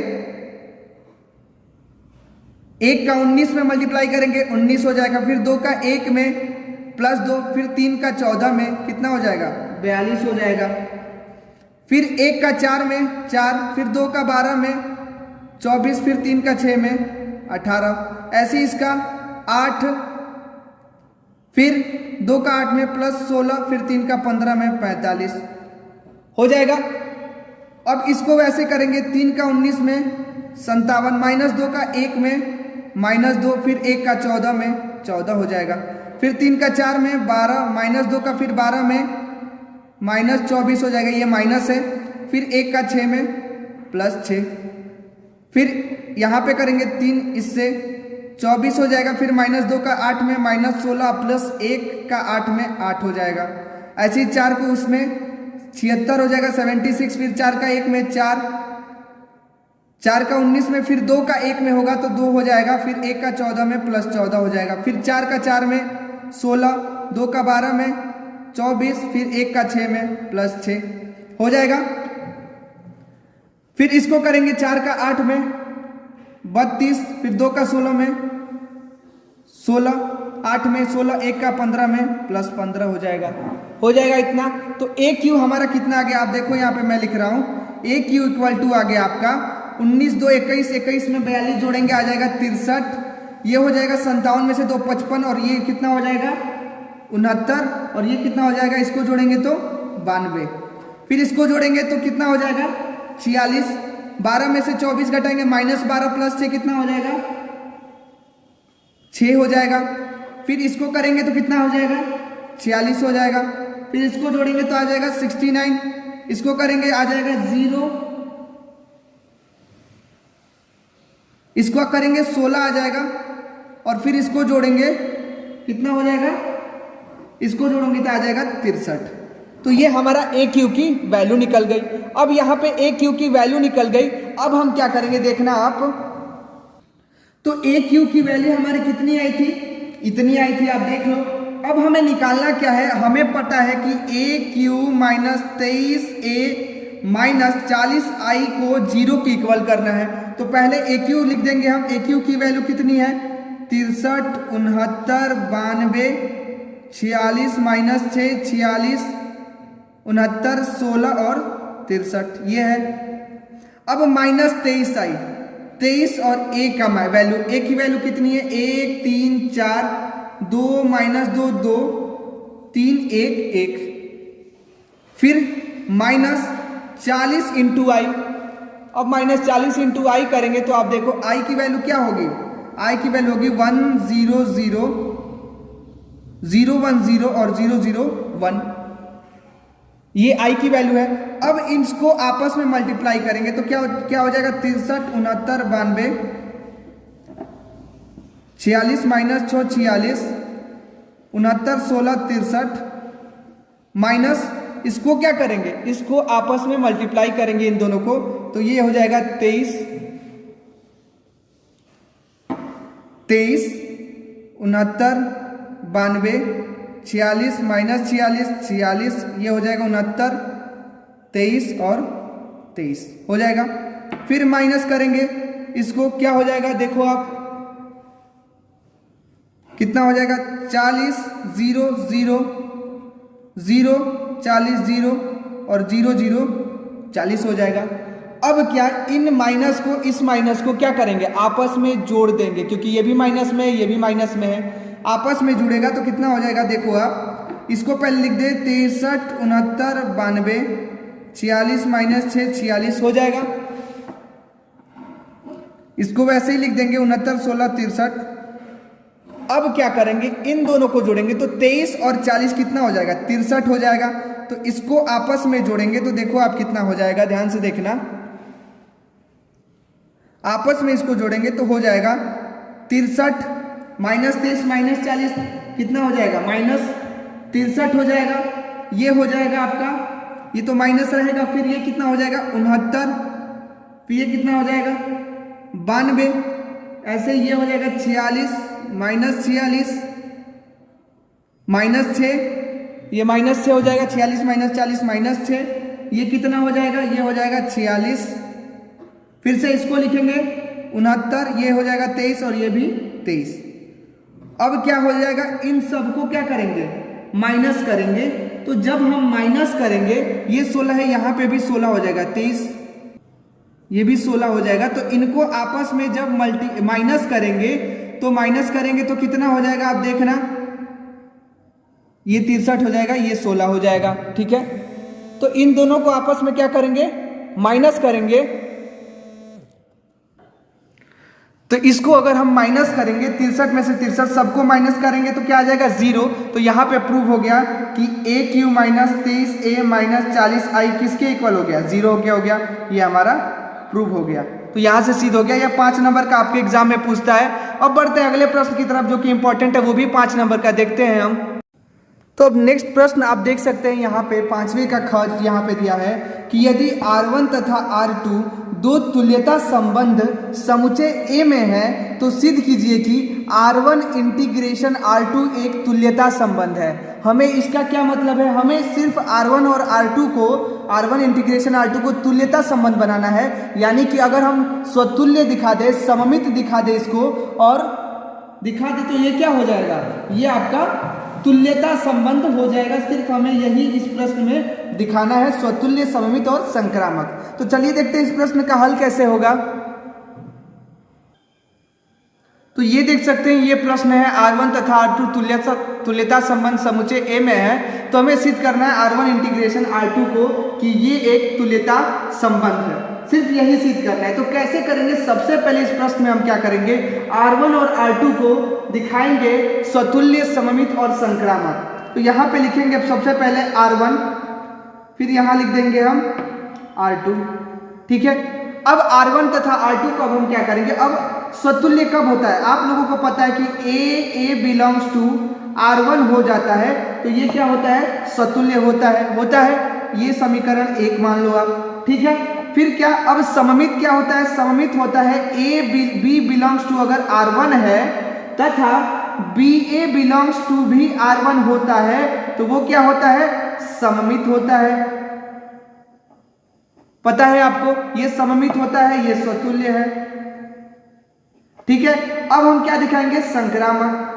1 का 19 में मल्टीप्लाई करेंगे 19 हो जाएगा, फिर 2 का 1 में +2, फिर 3 का 14 में कितना हो जाएगा, 42 हो जाएगा। फिर 1 का 4 में 4, फिर 2 का 12 में 24, फिर 3 का 6 में 18। ऐसे इसका 8, फिर 2 का 8 में +16, फिर 3 का 15 में 45 हो जाएगा। अब इसको वैसे करेंगे, 3 का 19 में 57, -2 का 1 में -2, फिर 1 का 14 में 14 हो जाएगा। फिर 3 का 4 में 12, -2 का फिर 12 में -24 हो जाएगा, ये माइनस है। फिर 1 का 6 में +6, फिर यहाँ पे करेंगे 3, इससे 24 हो जाएगा। फिर -2 का 8 में -16 प्लस 1 का 8 में 8 हो जाएगा। ऐसे ही 4 को उसमें 76 हो जाएगा, 76। फिर 4 का 1 में 4, 4 का 19 में, फिर 2 का 1 में होगा तो 2 हो जाएगा। फिर 1 का 14 में +14 हो जाएगा। फिर 4 का 4 में 16, 2 का 12 में 24, फिर 1 का 6 में +6 हो जाएगा। फिर इसको करेंगे 4 का 8 में 32, फिर 2 का 16 में 16, 8 में 16, 1 का 15 में +15 हो जाएगा इतना। तो ए क्यू हमारा कितना आ गया, आप देखो यहाँ पे मैं लिख रहा हूँ, ए क्यू = आ गया आपका 19 2 21, 21 में 42 जोड़ेंगे आ जाएगा 63। ये हो जाएगा 57 में से 2 55, और ये कितना हो जाएगा 69, और ये कितना हो जाएगा, इसको जोड़ेंगे तो 92। फिर इसको जोड़ेंगे तो कितना हो जाएगा 46। 12 में से 24 घटाएंगे, -12 + 6 कितना हो जाएगा, 6 हो जाएगा। फिर इसको करेंगे तो कितना हो जाएगा, 46 हो जाएगा। फिर इसको जोड़ेंगे तो आ जाएगा 69, इसको करेंगे आ जाएगा 0, इसको करेंगे 16 आ जाएगा, और फिर इसको जोड़ेंगे कितना हो जाएगा, इसको जोड़ेंगे तो आ जाएगा 63। तो ये हमारा ए क्यू की वैल्यू निकल गई। अब यहाँ पे ए क्यू की वैल्यू निकल गई, अब हम क्या करेंगे देखना आप। तो ए क्यू की वैल्यू हमारी कितनी आई थी, इतनी आई थी, आप देख लो। अब हमें निकालना क्या है, हमें पता है कि ए क्यू -23a -40i को 0 के इक्वल करना है। तो पहले ए क्यू लिख देंगे हम। ए क्यू की वैल्यू कितनी है, 63 69 92 46 -6 46 69 16 और 63, ये है। अब -23 आई, 23 और a का वैल्यू, a की वैल्यू कितनी है, 1 3 4 2 -2 2 3 1 1। फिर -40 × i। अब -40 × i करेंगे तो आप देखो i की वैल्यू क्या होगी, i की वैल्यू होगी 1 0 0 0 1 0 और 0 0 1, ये i की वैल्यू है। अब इसको आपस में मल्टीप्लाई करेंगे तो क्या हो जाएगा, 63 69 92 46 -6 46 69 16 63 माइनस, इसको क्या करेंगे, इसको आपस में मल्टीप्लाई करेंगे इन दोनों को, तो ये हो जाएगा 23 69 92 46 -46 46, ये हो जाएगा 69 23 और 23 हो जाएगा। फिर माइनस करेंगे इसको, क्या हो जाएगा देखो आप, कितना हो जाएगा 40 0 0 0 40 0 और 0 0 40 हो जाएगा। अब क्या इन माइनस को, इस माइनस को क्या करेंगे, आपस में जोड़ देंगे, क्योंकि ये भी माइनस में है ये भी माइनस में है, आपस में जुड़ेगा तो कितना हो जाएगा देखो आप, इसको पहले लिख दे 63 69 92 46 माइनस 6 46 हो जाएगा। इसको वैसे ही लिख देंगे 69 16 63। अब क्या करेंगे, इन दोनों को जोड़ेंगे तो 23 और 40 कितना हो जाएगा 63 हो जाएगा। तो इसको आपस में जोड़ेंगे तो देखो आप कितना हो जाएगा, ध्यान से देखना, आपस में इसको जोड़ेंगे तो हो जाएगा 63 माइनस 23 माइनस 40 कितना हो जाएगा माइनस 63 हो जाएगा। ये हो जाएगा आपका, ये तो माइनस रहेगा, फिर ये कितना हो जाएगा 69, फिर ये कितना हो जाएगा 92, ऐसे ये हो जाएगा 46 माइनस 46 माइनस 6, ये माइनस 6 हो जाएगा, 46 माइनस 40 माइनस 6, ये कितना हो जाएगा, ये हो जाएगा 46। फिर से इसको लिखेंगे 69, ये हो जाएगा 23 और ये भी 23। अब क्या हो जाएगा, इन सबको क्या करेंगे माइनस करेंगे, तो जब हम माइनस करेंगे ये 16 है, यहां पे भी 16 हो जाएगा, 23 ये भी 16 हो जाएगा। तो इनको आपस में जब माइनस करेंगे तो कितना हो जाएगा आप देखना, ये 63 हो जाएगा, ये 16 हो जाएगा, ठीक है। तो इन दोनों को आपस में क्या करेंगे माइनस करेंगे, तो इसको अगर हम माइनस करेंगे 63 में से 63 सबको माइनस करेंगे तो क्या आ जाएगा 0। तो यहां पे प्रूव हो गया कि a³ minus 23 a minus 40 i किसके इक्वल हो गया 0 हो गया, ये हमारा प्रूव हो गया। तो यहां से सिद्ध हो गया। यह 5 नंबर का आपके एग्जाम में पूछता है। अब बढ़ते हैं अगले प्रश्न की तरफ जो कि इंपॉर्टेंट है, वो भी 5 नंबर का देखते हैं हम। तो अब नेक्स्ट प्रश्न आप देख सकते हैं यहाँ पे 5वें का ख यहाँ पे दिया है कि यदि R1 तथा R2 दो तुल्यता संबंध समुच्चय A में है तो सिद्ध कीजिए कि R1 इंटीग्रेशन R2 एक तुल्यता संबंध है। हमें इसका क्या मतलब है, हमें सिर्फ R1 और R2 को, R1 इंटीग्रेशन R2 को तुल्यता संबंध बनाना है। यानी कि अगर हम स्वतुल्य दिखा दे, सममित दिखा दे इसको और दिखा दे तो ये क्या हो जाएगा, ये आपका तुल्यता संबंध हो जाएगा। सिर्फ हमें यही इस प्रश्न में दिखाना है, स्वतुल्य, सममित और संक्रामक। तो चलिए देखते हैं इस प्रश्न का हल कैसे होगा। तो ये देख सकते हैं, ये प्रश्न है R1 तथा R2 तुल्यता संबंध समुच्चय A में है, तो हमें सिद्ध करना है R1 इंटीग्रेशन R2 को कि ये एक तुल्यता संबंध है। सिर्फ यही सिद्ध करना है। तो कैसे करेंगे, सबसे पहले इस प्रश्न में हम क्या करेंगे, R1 और R2 को दिखाएंगे स्वतुल्य, सममित और संक्रामक। तो यहाँ पे लिखेंगे अब सबसे पहले R1, फिर यहाँ लिख देंगे हम R2, ठीक है। अब R1 तथा R2 को अब हम क्या करेंगे, अब स्वतुल्य कब होता है, आप लोगों को पता है कि A बिलोंग्स टू R1 हो जाता है तो ये क्या होता है, स्वतुल्य होता है। ये समीकरण 1 मान लो आप, ठीक है। फिर क्या, अब सममित क्या होता है, सममित होता है B बिलोंग्स टू अगर R1 है तथा BA बिलोंग्स टू भी R1 होता है तो वो क्या होता है, सममित होता है। पता है आपको, ये सममित होता है, ये स्वतुल्य है, ठीक है। अब हम क्या दिखाएंगे, संक्रामक।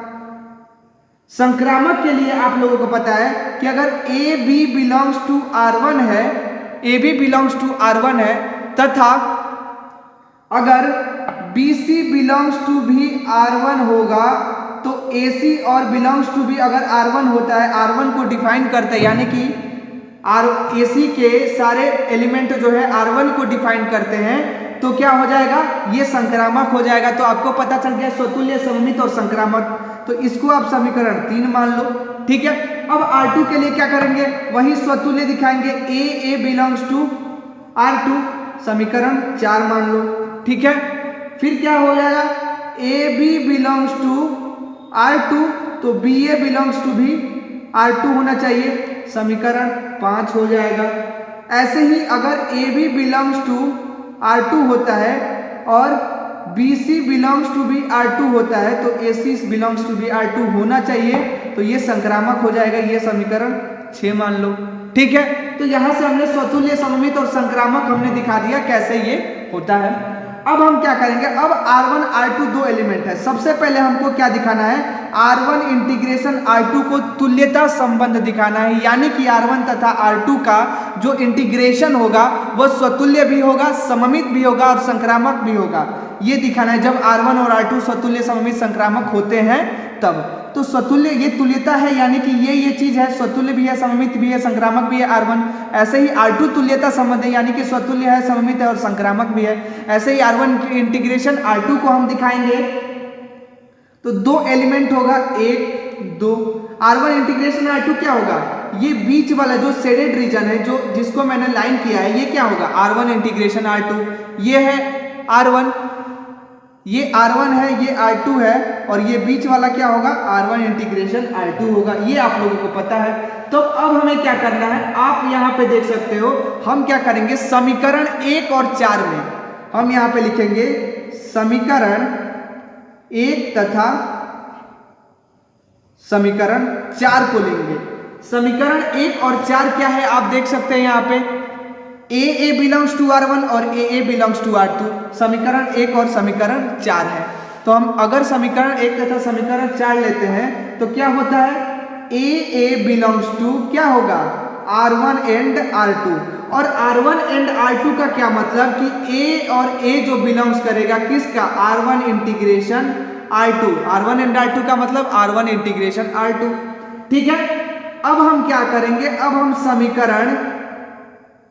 संक्रामक के लिए आप लोगों को पता है कि अगर AB बिलोंग्स टू R1 है, AB बिलोंग्स टू R1 है तथा अगर BC बिलोंग्स टू भी R1 होगा तो AC और बिलोंग्स टू भी अगर R1 होता है, R1 को डिफाइन करता है, यानी कि AC के सारे एलिमेंट जो है R1 को डिफाइन करते हैं, तो क्या हो जाएगा, ये संक्रामक हो जाएगा। तो आपको पता चल गया स्वतुल्य, सममित और संक्रामक। तो इसको आप समीकरण 3 मान लो, ठीक है। अब R2 के लिए क्या करेंगे, वही स्वतुल्य दिखाएंगे, A बिलोंग्स टू R2, समीकरण 4 मान लो, ठीक है। फिर क्या हो जाएगा, AB बिलोंग्स टू R2 तो BA बिलोंग्स टू भी R2 होना चाहिए, समीकरण 5 हो जाएगा। ऐसे ही अगर AB बिलोंग्स टू R2 होता है और BC बिलोंग्स टू भी R2 होता है तो AC बिलोंग्स टू भी R2 होना चाहिए, तो ये संक्रामक हो जाएगा, ये समीकरण 6 मान लो, ठीक है, तो यहां से हमने स्वतुल्य, सममित और संक्रामक हमने दिखा दिया कैसे ये होता है। अब हम क्या करेंगे, अब R1 R2 दो एलिमेंट है, सबसे पहले हमको क्या दिखाना है, R1 इंटीग्रेशन R2 को तुल्यता संबंध दिखाना है, यानी कि R1 तथा R2 का जो इंटीग्रेशन होगा वह स्वतुल्य भी होगा, सममित भी होगा और संक्रामक भी होगा, ये दिखाना है। जब R1 और R2 स्वतुल्य, सममित, संक्रामक होते हैं तब तो स्वतुल्य, ये तुल्यता है, यानी कि ये चीज है, स्वतुल्य भी है, सममित भी है, संक्रामक भी है R1। ऐसे ही R2 तुल्यता संबंध है, यानी कि स्वतुल्य है, सममित है और संक्रामक भी है। ऐसे ही R1 इंटीग्रेशन R2 को हम दिखाएंगे तो दो एलिमेंट होगा, 1 2। R1 इंटीग्रेशन R2 क्या होगा, ये बीच वाला जो शेडेड रीजन है, जो जिसको मैंने लाइन किया है, ये क्या होगा, R1 इंटीग्रेशन R2। ये है R1, ये R1 है, ये R2 है, और ये बीच वाला क्या होगा, R1 इंटीग्रेशन R2 होगा। ये आप लोगों को पता है। तो अब हमें क्या करना है, आप यहां पे देख सकते हो, हम क्या करेंगे, समीकरण 1 और 4 में हम यहां पे लिखेंगे समीकरण 1 तथा समीकरण 4 को लेंगे। समीकरण 1 और 4 क्या है, आप देख सकते हैं यहां पे AA बिलोंग्स टू R1 और AA बिलोंग्स टू R2, समीकरण 1 और समीकरण 4 है। तो हम अगर समीकरण 1 तथा समीकरण 4 लेते हैं तो क्या होता है, AA बिलोंग्स टू क्या होगा, R1 एंड R2, और R1 एंड R2 का क्या मतलब कि A और A जो बिलोंग्स करेगा किसका, R1 integration R2। R1 and R2 का मतलब R1 इंटीग्रेशन R2। ठीक है, अब हम क्या करेंगे, अब हम समीकरण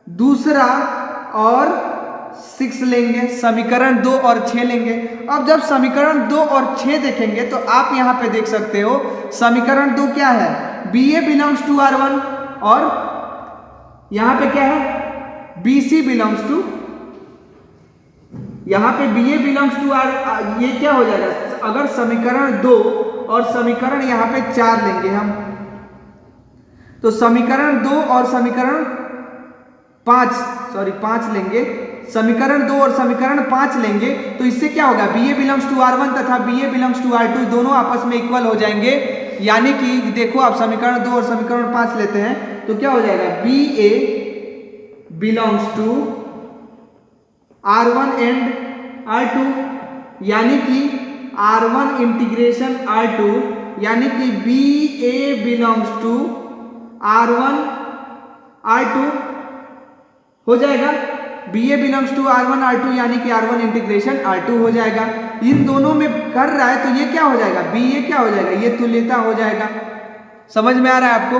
दूसरा और 6 लेंगे, समीकरण 2 और 6 लेंगे। अब जब समीकरण 2 और 6 देखेंगे तो आप यहां पे देख सकते हो, समीकरण 2 क्या है, BA बिलोंग्स टू R1, और यहां पे क्या है, BC बिलोंग्स टू, यहां पे BA बिलोंग्स टू R। ये क्या हो जाएगा, अगर समीकरण 2 और समीकरण यहां पे 4 लेंगे हम, तो समीकरण 2 और समीकरण 5 लेंगे, समीकरण 2 और समीकरण 5 लेंगे तो इससे क्या होगा, BA बिलोंग्स टू R1 तथा BA बिलोंग्स टू R2 दोनों आपस में इक्वल हो जाएंगे। यानी कि देखो आप समीकरण 2 और समीकरण 5 लेते हैं तो क्या हो जाएगा, BA belongs to R1 and R2, यानी कि R1 इंटीग्रेशन R2, यानी कि BA belongs to R1 R2 हो जाएगा, BA belongs to R1 R2, यानी कि R1 इंटीग्रेशन R2 हो जाएगा। इन दोनों में कर रहा है तो ये क्या हो जाएगा, BA क्या हो जाएगा, ये तुल्यता हो जाएगा। समझ में आ रहा है आपको।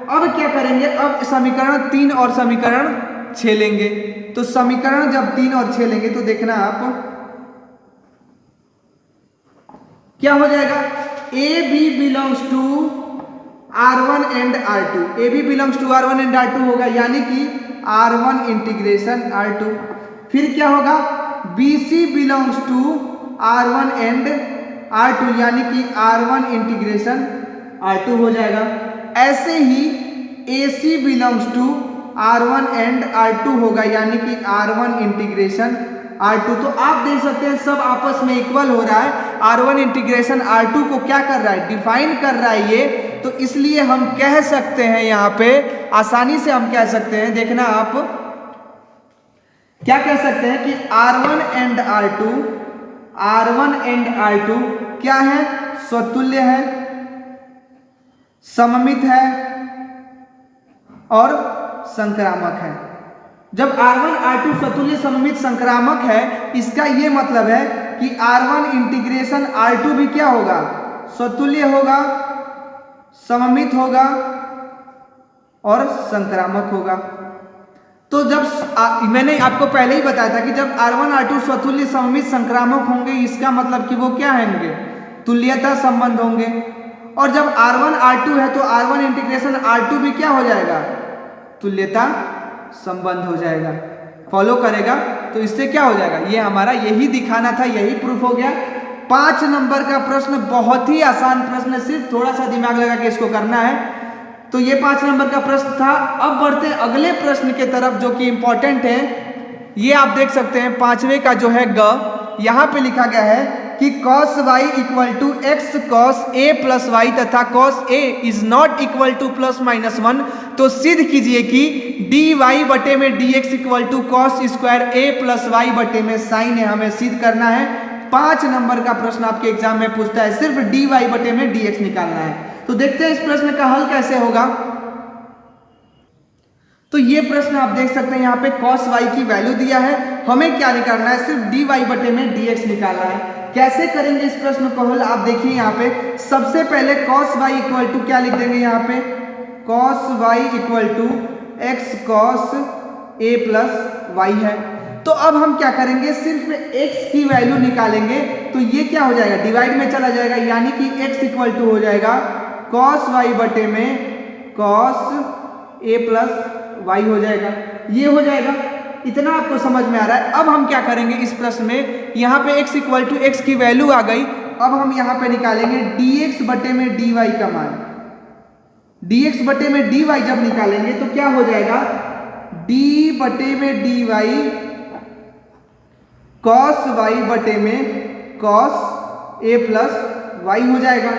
अब क्या करेंगे, अब समीकरण 3 और समीकरण 6 लेंगे। तो समीकरण जब 3 और 6 लेंगे तो देखना आप क्या हो जाएगा, AB belongs to R1 and R2, AB belongs to R1 and R2 होगा, यानी कि R1 इंटीग्रेशन R2। फिर क्या होगा, BC belongs to R1 and R2, यानी कि R1 इंटीग्रेशन R2 हो जाएगा। ऐसे ही AC belongs to R1 and R2 होगा, यानी कि R1 इंटीग्रेशन R2। तो आप देख सकते हैं सब आपस में इक्वल हो रहा है। R1 इंटीग्रेशन R2 को क्या कर रहा है, डिफाइन कर रहा है ये। तो इसलिए हम कह सकते हैं यहाँ पे आसानी से हम कह सकते हैं, देखना आप क्या कह सकते हैं कि R1 एंड R2 क्या है, स्वतुल्य है, सममित है और संक्रामक है। जब R1 R2 स्वतुल्य, सममित, संक्रामक है, इसका ये मतलब है कि R1 इंटीग्रेशन R2 भी क्या होगा, स्वतुल्य होगा, सममित होगा और संक्रामक होगा। तो जब मैंने आपको पहले ही बताया था कि जब R1 R2 स्वतुल्य, सममित, संक्रामक होंगे, इसका मतलब कि वो क्या होंगे, तुल्यता संबंध होंगे। और जब R1 R2 है तो R1 इंटीग्रेशन R2 भी क्या हो जाएगा, तुल्यता संबंध हो जाएगा, फॉलो करेगा। तो इससे क्या हो जाएगा, ये हमारा यही दिखाना था, यही प्रूफ हो गया। 5 नंबर का प्रश्न बहुत ही आसान प्रश्न, सिर्फ थोड़ा सा दिमाग लगा के इसको करना है। तो ये 5 नंबर का प्रश्न था। अब बढ़ते हैं अगले प्रश्न के तरफ जो कि इंपॉर्टेंट है। ये आप देख सकते हैं 5वें का जो है ग, यहाँ पे लिखा गया है कि cos y equal to x cos a plus y तथा cos a is not equal to plus minus 1, तो सिद्ध कीजिए कि dy बटे में dx equal to cos square a plus y बटे में साइन है, हमें सिद्ध करना है। 5 नंबर का प्रश्न आपके एग्जाम में पूछता है, सिर्फ dy बटे में dx निकालना है। तो देखते हैं इस प्रश्न का हल कैसे होगा। तो ये प्रश्न आप देख सकते हैं, यहाँ पे cos y की वैल्यू दिया है, हमें क्या निकालना है, सिर्फ dy बटे में dx निकालना है। कैसे करेंगे इस प्रश्न को हल, आप देखिए यहाँ पे सबसे पहले cos y इक्वल टू क्या लिख देंगे, यहाँ पे cos y equal to x cos a plus y है। तो अब हम क्या करेंगे, सिर्फ x की वैल्यू निकालेंगे, तो ये क्या हो जाएगा, डिवाइड में चला जाएगा, यानी कि x इक्वल टू हो जाएगा cos y बटे में cos a प्लस वाई हो जाएगा, ये हो जाएगा। इतना आपको समझ में आ रहा है। अब हम क्या करेंगे इस प्रश्न में, यहाँ पे x इक्वल टू एक्स की वैल्यू आ गई, अब हम यहाँ पे निकालेंगे dx बटे में dy का मान। dx बटे में dy जब निकालेंगे तो क्या हो जाएगा, d बटे में dy cos y बटे में cos a प्लस वाई हो जाएगा।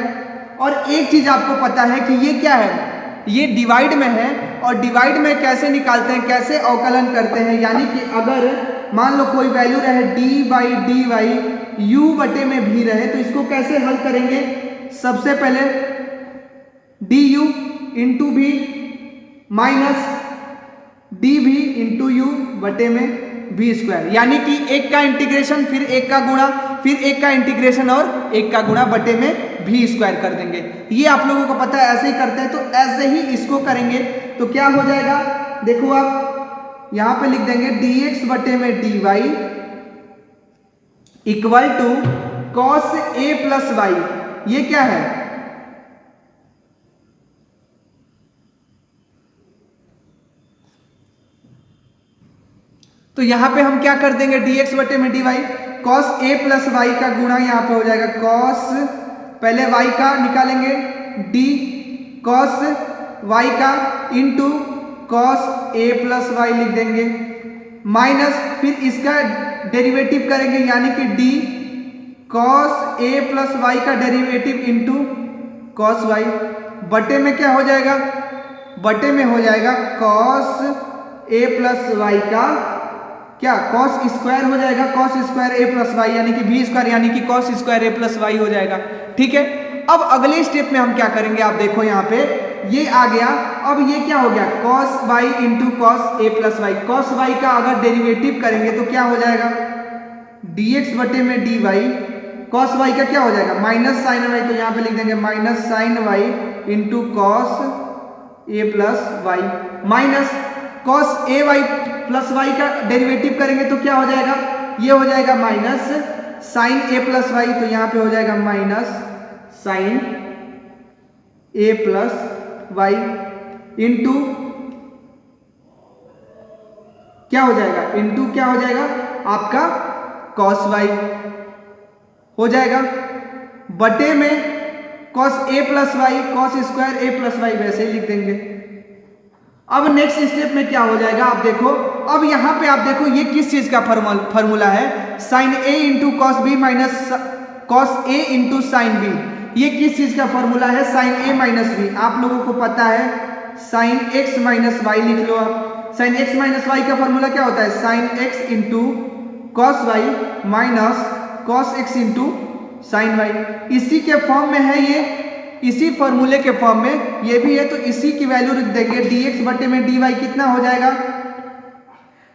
और एक चीज आपको पता है कि ये क्या है, ये डिवाइड में है, और डिवाइड में कैसे निकालते हैं, कैसे अवकलन करते हैं, यानी कि अगर मान लो कोई वैल्यू रहे d by d y u बटे में भी रहे, तो इसको कैसे हल करेंगे, सबसे पहले du इंटू भी माइनस डी भी इंटू यू बटे में बी स्क्वायर, यानी कि एक का इंटीग्रेशन फिर एक का गुणा फिर एक का इंटीग्रेशन और एक का गुणा बटे में भी स्क्वायर कर देंगे। ये आप लोगों को पता है, ऐसे ही करते हैं, तो ऐसे ही इसको करेंगे तो क्या हो जाएगा, देखो आप यहां पे लिख देंगे dx बटे में dy equal to cos a plus y. ये क्या है, तो यहां पे हम क्या कर देंगे, dx बटे में dy cos a plus y का गुणा यहां पे हो जाएगा cos, पहले y का निकालेंगे d cos y का into cos a plus y लिख देंगे, माइनस फिर इसका डेरिवेटिव करेंगे, यानी कि d cos a plus y का डेरिवेटिव इंटू cos y बटे में क्या हो जाएगा, बटे में हो जाएगा cos a प्लस वाई का क्या cos स्क्वायर हो जाएगा, cos square a plus y यानी कि v स्क्वायर, यानी कि cos square a plus y हो जाएगा। ठीक है, अब अगले स्टेप में हम क्या करेंगे, आप देखो यहाँ पे ये आ गया, अब ये क्या हो गया cos y into cos a plus y. cos y का अगर डेरिवेटिव करेंगे तो क्या हो जाएगा, dx बटे में dy cos y का क्या हो जाएगा माइनस साइन y, तो यहाँ पे लिख देंगे minus sine y into cos a plus y, minus cos a y plus y का डेरिवेटिव करेंगे तो क्या हो जाएगा, ये हो जाएगा minus sine a plus y, तो यहाँ पे हो जाएगा minus sine a plus y into क्या हो जाएगा, इंटू क्या हो जाएगा आपका cos y हो जाएगा, बटे में cos a plus y cos square a plus y, वैसे ही लिख देंगे। अब नेक्स्ट स्टेप में क्या हो जाएगा, आप देखो, अब यहां पे आप देखो ये किस चीज का फॉर्मूला है, sine a into cos b minus cos a into sine b. ये किस चीज का फॉर्मूला है, साइन a माइनस बी। आप लोगों को पता है साइन x माइनस वाई लिख लो आप। साइन x माइनस वाई का फॉर्मूला क्या होता है, sine x into cos y minus cos x into sine y. इसी के फॉर्म में है ये, इसी फॉर्मूले के फॉर्म में ये भी है, तो इसी की वैल्यू लिख देंगे, dx बटे में dy कितना हो जाएगा,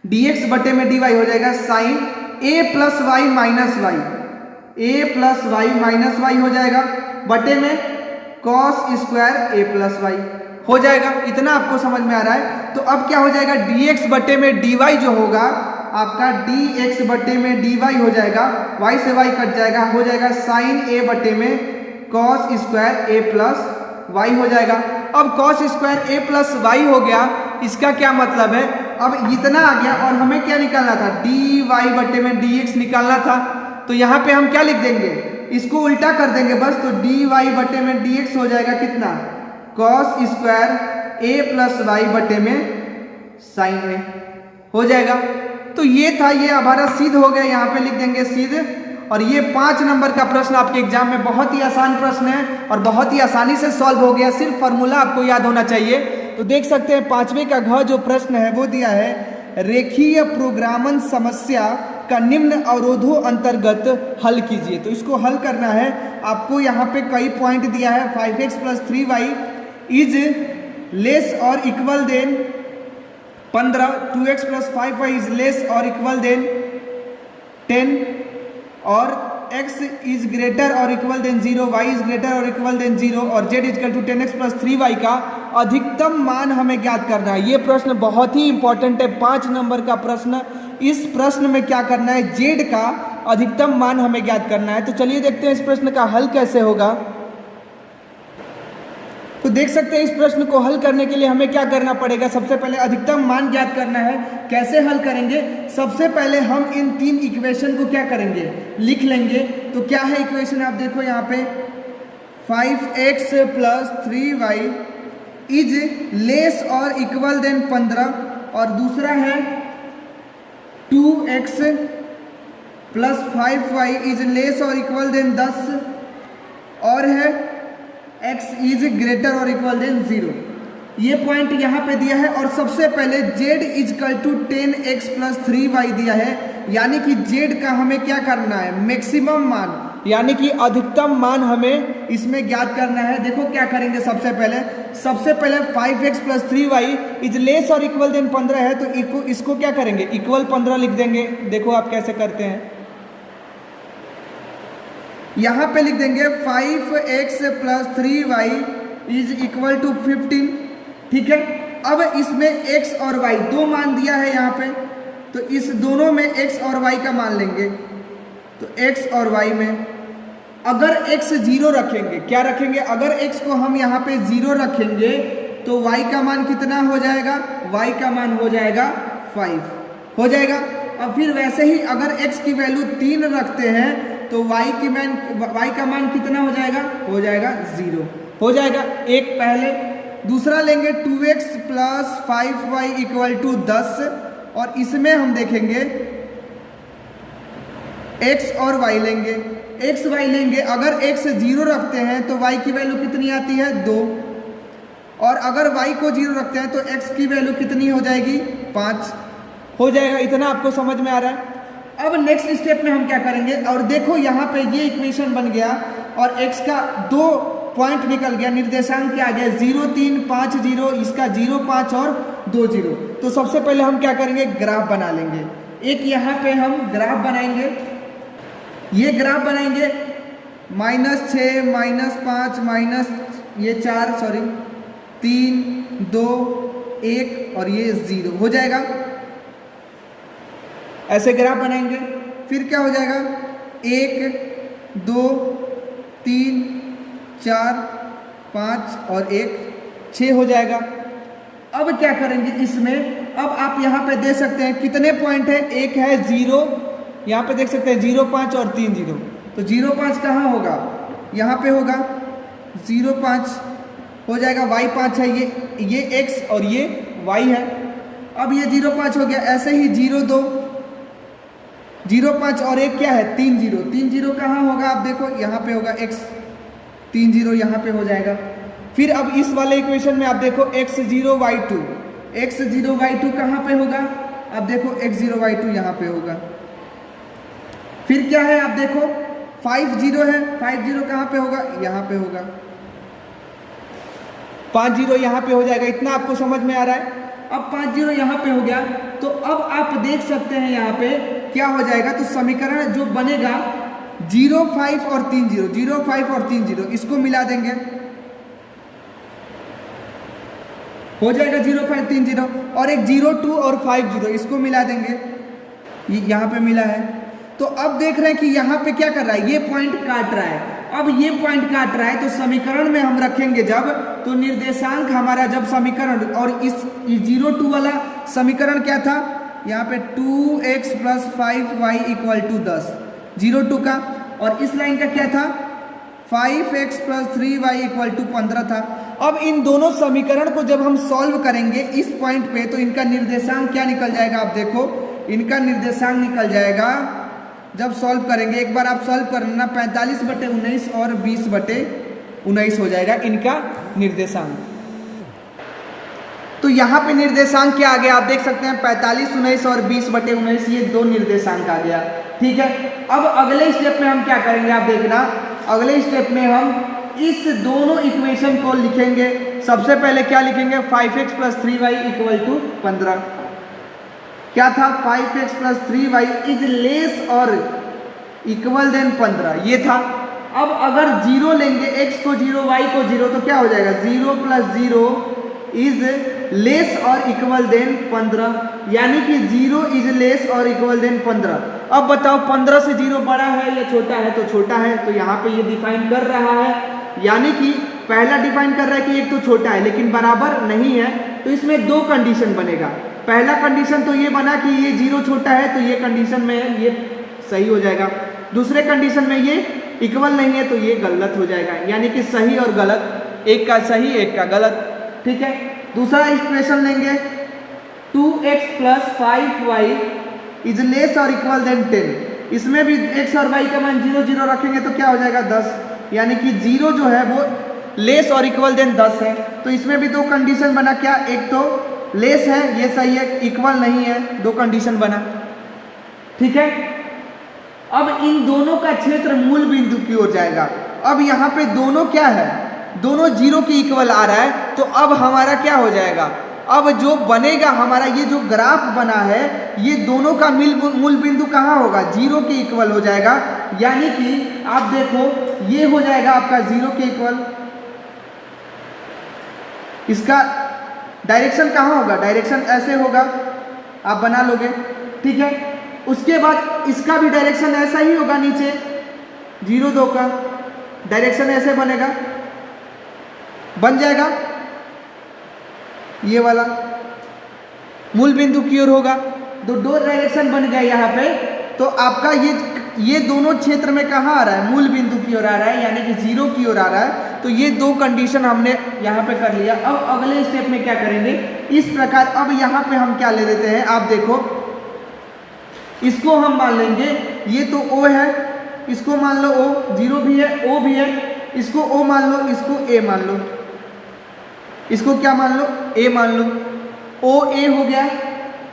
dx बटे में dy हो जाएगा sine a plus y minus y, a plus y minus y हो जाएगा, बटे में cos square a plus y हो जाएगा। इतना आपको समझ में आ रहा है। तो अब क्या हो जाएगा, dx बटे में dy जो होगा आपका dx बटे में dy हो जाएगा, y से y कट जाएगा, हो जाएगा साइन a बटे में cos square a plus y हो जाएगा। अब cos square a plus y हो गया, इसका क्या मतलब है, अब इतना आ गया और हमें क्या निकालना था, dy बटे में dx निकालना था। तो यहाँ पे हम क्या लिख देंगे, इसको उल्टा कर देंगे बस, तो dy बटे में dx हो जाएगा कितना, cos square a plus y बटे में साइन a हो जाएगा। तो ये था, ये हमारा सिद्ध हो गया, यहाँ पे लिख देंगे सिद्ध। और ये 5 नंबर का प्रश्न आपके एग्जाम में बहुत ही आसान प्रश्न है और बहुत ही आसानी से सॉल्व हो गया, सिर्फ फॉर्मूला आपको याद होना चाहिए। तो देख सकते हैं 5वें का घ जो प्रश्न है वो दिया है, रेखीय प्रोग्रामन समस्या का निम्न अवरोधों अंतर्गत हल कीजिए। तो इसको हल करना है आपको, यहाँ पे कई पॉइंट दिया है। 5x + 3y इज लेस और equal than 15, 2x + 5y is less और इक्वल देन 10, और x इज ग्रेटर और equal than 0, y is greater और इक्वल देन 0, और z is equal to 10x + 3y का अधिकतम मान हमें ज्ञात करना है। ये प्रश्न बहुत ही इंपॉर्टेंट है, 5 नंबर का प्रश्न। इस प्रश्न में क्या करना है, z का अधिकतम मान हमें ज्ञात करना है। तो चलिए देखते हैं इस प्रश्न का हल कैसे होगा। तो देख सकते हैं इस प्रश्न को हल करने के लिए हमें क्या करना पड़ेगा, सबसे पहले अधिकतम मान ज्ञात करना है। कैसे हल करेंगे, सबसे पहले हम इन 3 इक्वेशन को क्या करेंगे, लिख लेंगे। तो क्या है इक्वेशन, आप देखो यहाँ पे 5x + 3y इज लेस और इक्वल देन 15, और दूसरा है 2x + 5y इज लेस और इक्वल देन 10, और है x इज ग्रेटर और इक्वल देन 0। ये पॉइंट यहाँ पे दिया है। और सबसे पहले z is equal to 10x + 3y दिया है, यानी कि z का हमें क्या करना है, मैक्सिमम मान, यानी कि अधिकतम मान हमें इसमें ज्ञात करना है। देखो क्या करेंगे, सबसे पहले 5x + 3y इज लेस और इक्वल देन 15 है, तो इसको क्या करेंगे, इक्वल 15 लिख देंगे। देखो आप कैसे करते हैं, यहाँ पे लिख देंगे 5x + 3y is equal to 15, ठीक है। अब इसमें x और y 2 मान दिया है यहाँ पे, तो इस दोनों में x और y का मान लेंगे। तो x और y में अगर x 0 रखेंगे, क्या रखेंगे, अगर x को हम यहाँ पे 0 रखेंगे तो y का मान कितना हो जाएगा, y का मान हो जाएगा 5 हो जाएगा। अब फिर वैसे ही अगर x की वैल्यू 3 रखते हैं तो y का मान कितना हो जाएगा 0 हो जाएगा। एक पहले, दूसरा लेंगे 2x + 5y = 10, और इसमें हम देखेंगे x और y लेंगे, x y लेंगे। अगर x 0 रखते हैं तो y की वैल्यू कितनी आती है 2, और अगर y को 0 रखते हैं तो x की वैल्यू कितनी हो जाएगी 5 हो जाएगा। इतना आपको समझ में आ रहा है। अब नेक्स्ट स्टेप में हम क्या करेंगे, और देखो यहाँ पे ये इक्वेशन बन गया और x का 2 पॉइंट निकल गया, निर्देशांक क्या आ गया 0, 3, 5, 0, इसका 0, 5 और 2 0। तो सबसे पहले हम क्या करेंगे, ग्राफ बना लेंगे। एक यहाँ पे हम ग्राफ बनाएंगे, ये ग्राफ बनाएंगे -6, -5, -4, 3, 2, 1 और ये 0 हो जाएगा। ऐसे ग्राफ बनाएंगे, फिर क्या हो जाएगा 1, 2, 3, 4, 5 और 1 6 हो जाएगा। अब क्या करेंगे इसमें, अब आप यहाँ पे दे सकते हैं कितने पॉइंट है, एक है 0, यहाँ पे देख सकते हैं 0, 5 और 3 0। तो 0, 5 कहाँ होगा, यहाँ पे होगा 0, 5 हो जाएगा। y 5 है, ये x और ये y है। अब ये 0, 5 हो गया। ऐसे ही 0, 2, 0, 5 और 1 क्या है 3 0। 3 0 कहाँ होगा, आप देखो यहाँ पे होगा x, 3 0 यहाँ पे हो जाएगा। फिर अब इस वाले इक्वेशन में आप देखो x 0 y 2, x 0 y 2 कहाँ पे होगा, आप देखो x 0 y 2 यहाँ पे होगा। फिर क्या है, आप देखो 5 0 है, 5 0 कहाँ पे होगा, यहाँ पे होगा। 5 0 यहाँ पे हो जाएगा। इतना आपको समझ में आ रहा है। अब 5 0 यहाँ पे हो गया, तो अब आप देख सकते हैं यहाँ पे क्या हो जाएगा। तो समीकरण जो बनेगा 0, 5 और 3 0, 0, 5 और 3 0, इसको मिला देंगे, हो जाएगा 0, 5, 3 0। और एक 0, 2 और 5 0, इसको मिला देंगे, यहाँ पे मिला है। तो अब देख रहे हैं कि यहाँ पे क्या कर रहा है, ये पॉइंट काट रहा है। अब ये पॉइंट काट रहा है तो समीकरण में हम रखेंगे जब, तो निर्देशांक हमारा जब समीकरण, और इस 0, 2 वाला समीकरण क्या था, यहाँ पे 2x + 5y = 10, 0, 2 का। और इस लाइन का क्या था, 5x + 3y = 15 था। अब इन दोनों समीकरण को जब हम सॉल्व करेंगे इस पॉइंट पे, तो इनका निर्देशांक क्या निकल जाएगा, आप देखो इनका निर्देशांक निकल जाएगा जब सॉल्व करेंगे। एक बार आप सॉल्व करना, 45/19 और 20/19 हो जाएगा इनका निर्देशांक। तो यहाँ पे निर्देशांक क्या आ गया, आप देख सकते हैं 45, 19 और 20/19, ये दो निर्देशांक आ गया। ठीक है, अब अगले स्टेप में हम क्या करेंगे, आप देखना। अगले स्टेप में हम इस दोनों इक्वेशन को लिखेंगे। सबसे पहले क्या लिखेंगे, 5x + 3y = 15। क्या था, 5x + 3y इज लेस और इक्वल देन 15, ये था। अब अगर 0 लेंगे, x को 0 y को 0, तो क्या हो जाएगा, 0 + 0 इज लेस और इक्वल देन 15, यानी कि 0 इज लेस और इक्वल देन 15। अब बताओ 15 से 0 बड़ा है या छोटा है, तो छोटा है, तो यहाँ पे ये डिफाइन कर रहा है, यानी कि पहला डिफाइन कर रहा है कि एक तो छोटा है लेकिन बराबर नहीं है। तो इसमें दो कंडीशन बनेगा। पहला कंडीशन तो ये बना कि ये 0 छोटा है, तो ये कंडीशन में ये सही हो जाएगा। दूसरे कंडीशन में ये इक्वल नहीं है, तो ये गलत हो जाएगा, यानी कि सही और गलत, एक का सही एक का गलत। ठीक है, दूसरा इक्वेशन लेंगे, 2x + 5y इज लेस और इक्वल देन 10। इसमें भी x और y का मान 0 0 रखेंगे तो क्या हो जाएगा, 10, यानी कि 0 जो है वो लेस और इक्वल देन 10 है। तो इसमें भी दो कंडीशन बना, क्या, एक तो लेस है, ये सही है, इक्वल नहीं है, दो कंडीशन बना। ठीक है, अब इन दोनों का क्षेत्र मूल बिंदु की ओर जाएगा। अब यहाँ पे दोनों क्या है, दोनों 0 के इक्वल आ रहा है, तो अब हमारा क्या हो जाएगा, अब जो बनेगा हमारा ये जो ग्राफ बना है, ये दोनों का मूल बिंदु कहाँ होगा, 0 के इक्वल हो जाएगा। यानी कि आप देखो ये हो जाएगा आपका 0 के इक्वल। इसका डायरेक्शन कहाँ होगा, डायरेक्शन ऐसे होगा, आप बना लोगे। ठीक है, उसके बाद इसका भी डायरेक्शन ऐसा ही होगा, नीचे 0 2 का डायरेक्शन ऐसे बनेगा, बन जाएगा, ये वाला मूल बिंदु की ओर होगा। तो दो डायरेक्शन बन गए यहाँ पे। तो आपका ये दोनों क्षेत्र में कहाँ आ रहा है, मूल बिंदु की ओर आ रहा है, यानी कि 0 की ओर आ रहा है। तो ये दो कंडीशन हमने यहाँ पे कर लिया। अब अगले स्टेप में क्या करेंगे, इस प्रकार अब यहाँ पे हम क्या ले लेते हैं, आप देखो, इसको हम मान लेंगे, ये तो O है, इसको मान लो O, 0 भी है, O भी है, इसको O मान लो, इसको A मान लो, इसको क्या मान लो, A मान लो, OA हो गया।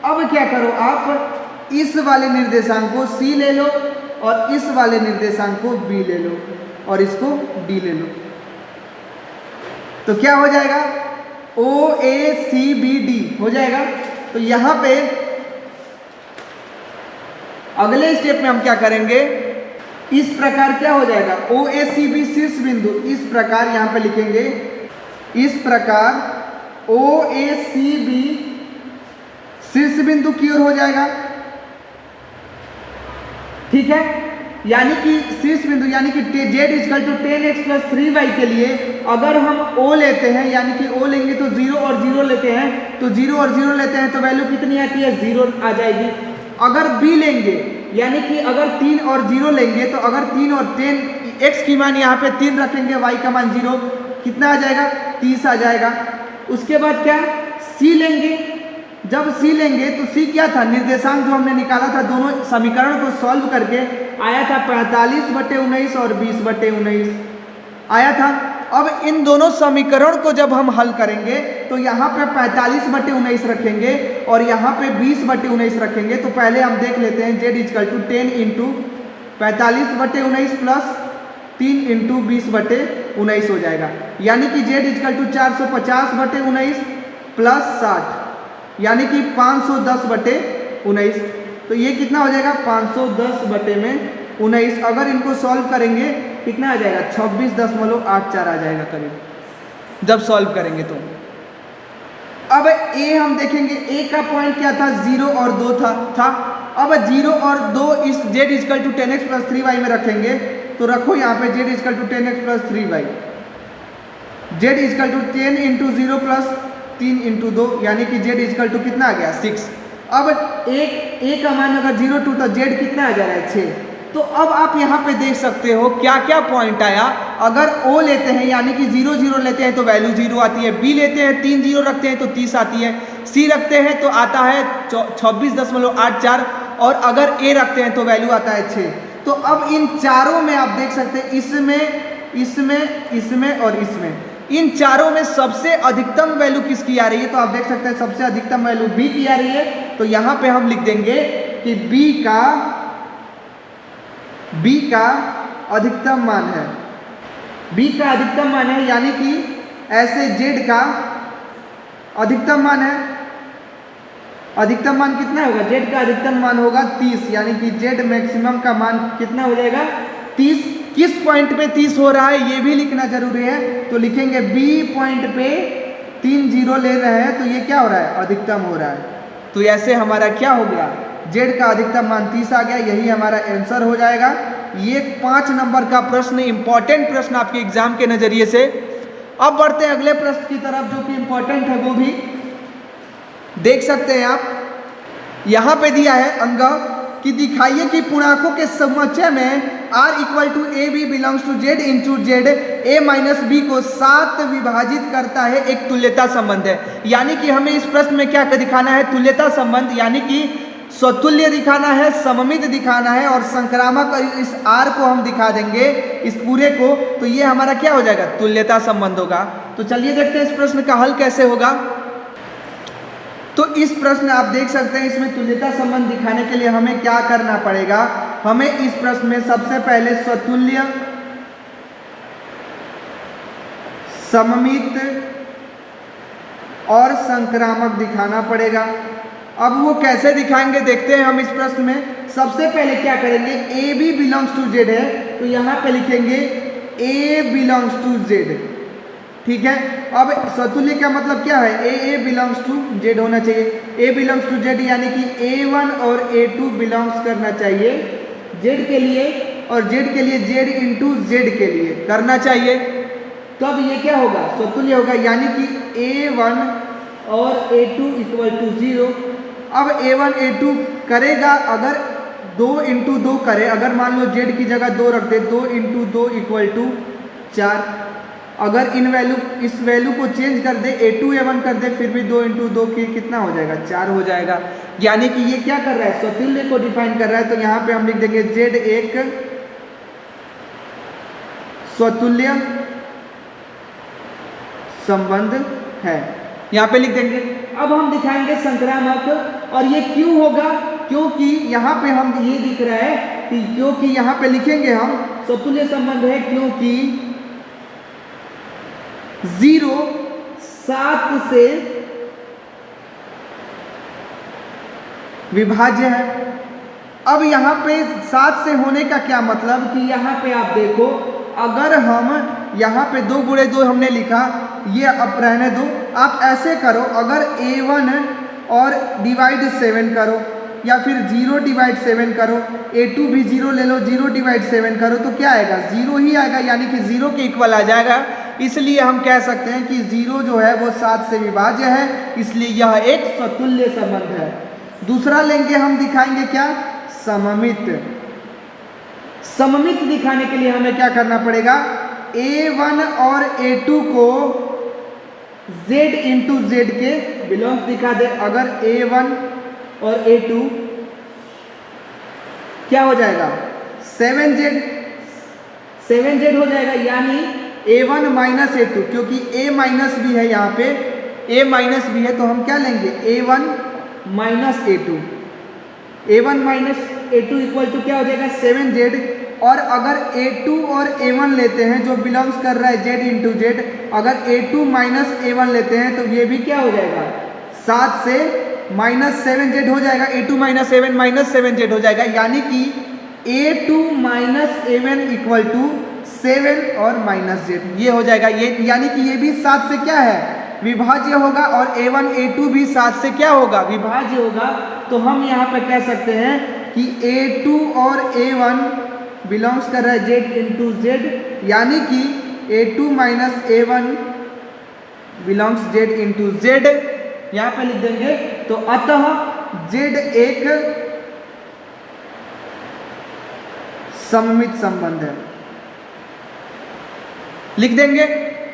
अब क्या करो, आप इस वाले निर्देशांक को C ले लो और इस वाले निर्देशांक को B ले लो और इसको D ले लो, तो क्या हो जाएगा, OACBD हो जाएगा। तो यहाँ पे अगले स्टेप में हम क्या करेंगे, इस प्रकार क्या हो जाएगा, OACB शीर्ष बिंदु, इस प्रकार यहाँ पे लिखेंगे, इस प्रकार OACB शीर्ष बिंदु की ओर हो जाएगा। ठीक है, यानी कि शीर्ष बिंदु, यानी कि z = 10x + 3y के लिए अगर हम O लेते हैं, यानी कि O लेंगे तो 0 और 0 लेते हैं, तो 0 और 0 लेते हैं तो वैल्यू कितनी आती है, 0 आ जाएगी। अगर B लेंगे, यानी कि अगर 3 और 0 लेंगे, तो अगर 3 और 10, x की मान यहाँ पे 3 रखेंगे, y का मान 0, कितना आ जाएगा, 30 आ जाएगा। उसके बाद क्या, C लेंगे, जब C लेंगे तो C क्या था, निर्देशांक जो हमने निकाला था, दोनों समीकरण को सॉल्व करके आया था 45/19 और 20/19 आया था। अब इन दोनों समीकरण को जब हम हल करेंगे तो यहाँ पे 45/19 रखेंगे और यहाँ पे 20/19 रखेंगे। तो पहले हम देख लेते हैं, z = 10 × 45/19 + 3 × 20/19 हो जाएगा, यानी कि z = 450/19 + 60, यानी कि 510/19। तो ये कितना हो जाएगा, 510/19। अगर इनको सॉल्व करेंगे कितना आ जाएगा, 26.84 आ जाएगा करीब, जब सॉल्व करेंगे तो। अब A हम देखेंगे, A का पॉइंट क्या था, 0 और 2 था। अब 0 और 2 इस z = 10x + 3y में रखेंगे, तो रखो यहाँ पे z = 10x + 3y, z = 10 × 0 + 3 × 2, यानी कि z = कितना आ गया, 6। अब A का मान अगर 0 2, तो z कितना आ जा रहा है, 6। तो अब आप यहाँ पे देख सकते हो क्या क्या पॉइंट आया। अगर O लेते हैं, यानी कि 0 0 लेते हैं तो वैल्यू 0 आती है, B लेते हैं 3 0 रखते हैं तो 30 आती है, सी रखते हैं तो आता है 26.84 और अगर ए रखते हैं तो वैल्यू आता है 6। तो अब इन चारों में आप देख सकते हैं इसमें और इसमें, इन चारों में सबसे अधिकतम वैल्यू किसकी आ रही है? तो आप देख सकते हैं सबसे अधिकतम वैल्यू बी की आ रही है। तो यहां पे हम लिख देंगे कि बी का अधिकतम मान है, बी का अधिकतम मान है, यानी कि ऐसे जेड का अधिकतम मान है। अधिकतम मान कितना होगा? जेड का अधिकतम मान होगा 30, यानी कि जेड मैक्सिमम का मान कितना हो जाएगा? 30। किस पॉइंट पे 30 हो रहा है ये भी लिखना जरूरी है। तो लिखेंगे बी पॉइंट पे 3 0 ले रहे हैं तो ये क्या हो रहा है? अधिकतम हो रहा है। तो ऐसे हमारा क्या हो गया? जेड का अधिकतम मान 30 आ गया, यही हमारा आंसर हो जाएगा। ये 5 नंबर का प्रश्न, इंपॉर्टेंट प्रश्न आपके एग्जाम के नजरिए से। अब बढ़ते हैं अगले प्रश्न की तरफ जो कि इंपॉर्टेंट है, वो भी देख सकते हैं आप। यहां पे दिया है अंग कि दिखाइए कि पूर्णांकों के समुच्चय में r equal to a b belongs to z into z a minus b को 7 विभाजित करता है एक तुल्यता संबंध है। यानी कि हमें इस प्रश्न में क्या दिखाना है? तुल्यता संबंध, यानी कि स्वतुल्य दिखाना है, सममित दिखाना है और संक्रामक इस r को हम दिखा देंगे इस पूरे को, तो ये हमारा क्या हो जाएगा? तुल्यता संबंध होगा। तो चलिए देखते हैं इस प्रश्न का हल कैसे होगा। तो इस प्रश्न आप देख सकते हैं, इसमें तुल्यता संबंध दिखाने के लिए हमें क्या करना पड़ेगा? हमें इस प्रश्न में सबसे पहले स्वतुल्य, सममित और संक्रामक दिखाना पड़ेगा। अब वो कैसे दिखाएंगे देखते हैं हम इस प्रश्न में। सबसे पहले क्या करेंगे? A b belongs to z है तो यहां पे लिखेंगे ए बिलोंग्स टू जेड, ठीक है। अब स्वतुल्य का मतलब क्या है? ए बिलोंग्स टू जेड होना चाहिए। ए बिलोंग्स टू जेड यानी कि A1 और A2 बिलोंग्स करना चाहिए जेड के लिए, और जेड के लिए जेड इंटू जेड के लिए करना चाहिए। तब ये क्या होगा? स्वतुल्य होगा, यानी कि A1 और A2 इक्वल टू 0। अब A1 A2 करेगा, अगर 2 इंटू 2 करे, अगर मान लो जेड की जगह 2 रख दे, 2 इंटू 2 इक्वल टू 4। अगर इस वैल्यू को चेंज कर दे, A2 A1 कर दे, फिर भी 2 इंटू 2 की कितना हो जाएगा? 4 हो जाएगा। यानी कि ये क्या कर रहा है? स्वतुल्य को डिफाइन कर रहा है। तो यहाँ पे हम लिख देंगे जेड एक स्वतुल्य संबंध है, यहाँ पे लिख देंगे। अब हम दिखाएंगे संक्रामक, और ये क्यों होगा? क्योंकि यहाँ पे हम ये दिख रहा है कि क्योंकि यहाँ पे लिखेंगे हम स्वतुल्य संबंध है क्योंकि 0 7 से विभाज्य है। अब यहाँ पे 7 से होने का क्या मतलब कि यहाँ पे आप देखो, अगर हम यहाँ पे 2 गुणे 2 हमने लिखा, ये अब रहने दो, आप ऐसे करो, अगर A1 और डिवाइड 7 करो या फिर 0 डिवाइड 7 करो, A2 भी 0 ले लो, 0 डिवाइड 7 करो, तो क्या आएगा? 0 ही आएगा, यानी कि 0 के इक्वल आ जाएगा। इसलिए हम कह सकते हैं कि 0 जो है वो 7 से विभाज्य है, इसलिए यह एक स्वतुल्य संबंध है। दूसरा लेंगे हम, दिखाएंगे क्या? सममित। सममित दिखाने के लिए हमें क्या करना पड़ेगा? A1 और A2 को Z इंटू जेड के बिलोंग्स दिखा दे। अगर A1 और A2 क्या हो जाएगा? 7Z हो जाएगा, यानी A1 माइनस A2, क्योंकि A माइनस भी है, यहाँ पे A माइनस भी है, तो हम क्या लेंगे? A1 minus A2। A1 minus A2 equal to क्या हो जाएगा? 7Z। और अगर A2 और A1 लेते हैं जो बिलोंग्स कर रहा है Z इंटू जेड, अगर A2 माइनस A1 लेते हैं तो ये भी क्या हो जाएगा? 7 से माइनस 7Z हो जाएगा। A2 minus A1 minus 7Z हो जाएगा, यानी कि A2 minus A1 equal to 7 और माइनस Z, ये हो जाएगा। ये यानी कि ये भी 7 से क्या है? विभाज्य होगा, और A1 A2 भी 7 से क्या होगा? विभाज्य होगा। तो हम यहाँ पे कह सकते हैं कि A2 और A1 बिलोंग्स कर रहा है Z इंटू जेड, यानी कि A2 minus A1 belongs Z into Z, यहाँ पे लिख देंगे। तो अतः Z एक सममित संबंध है, लिख देंगे।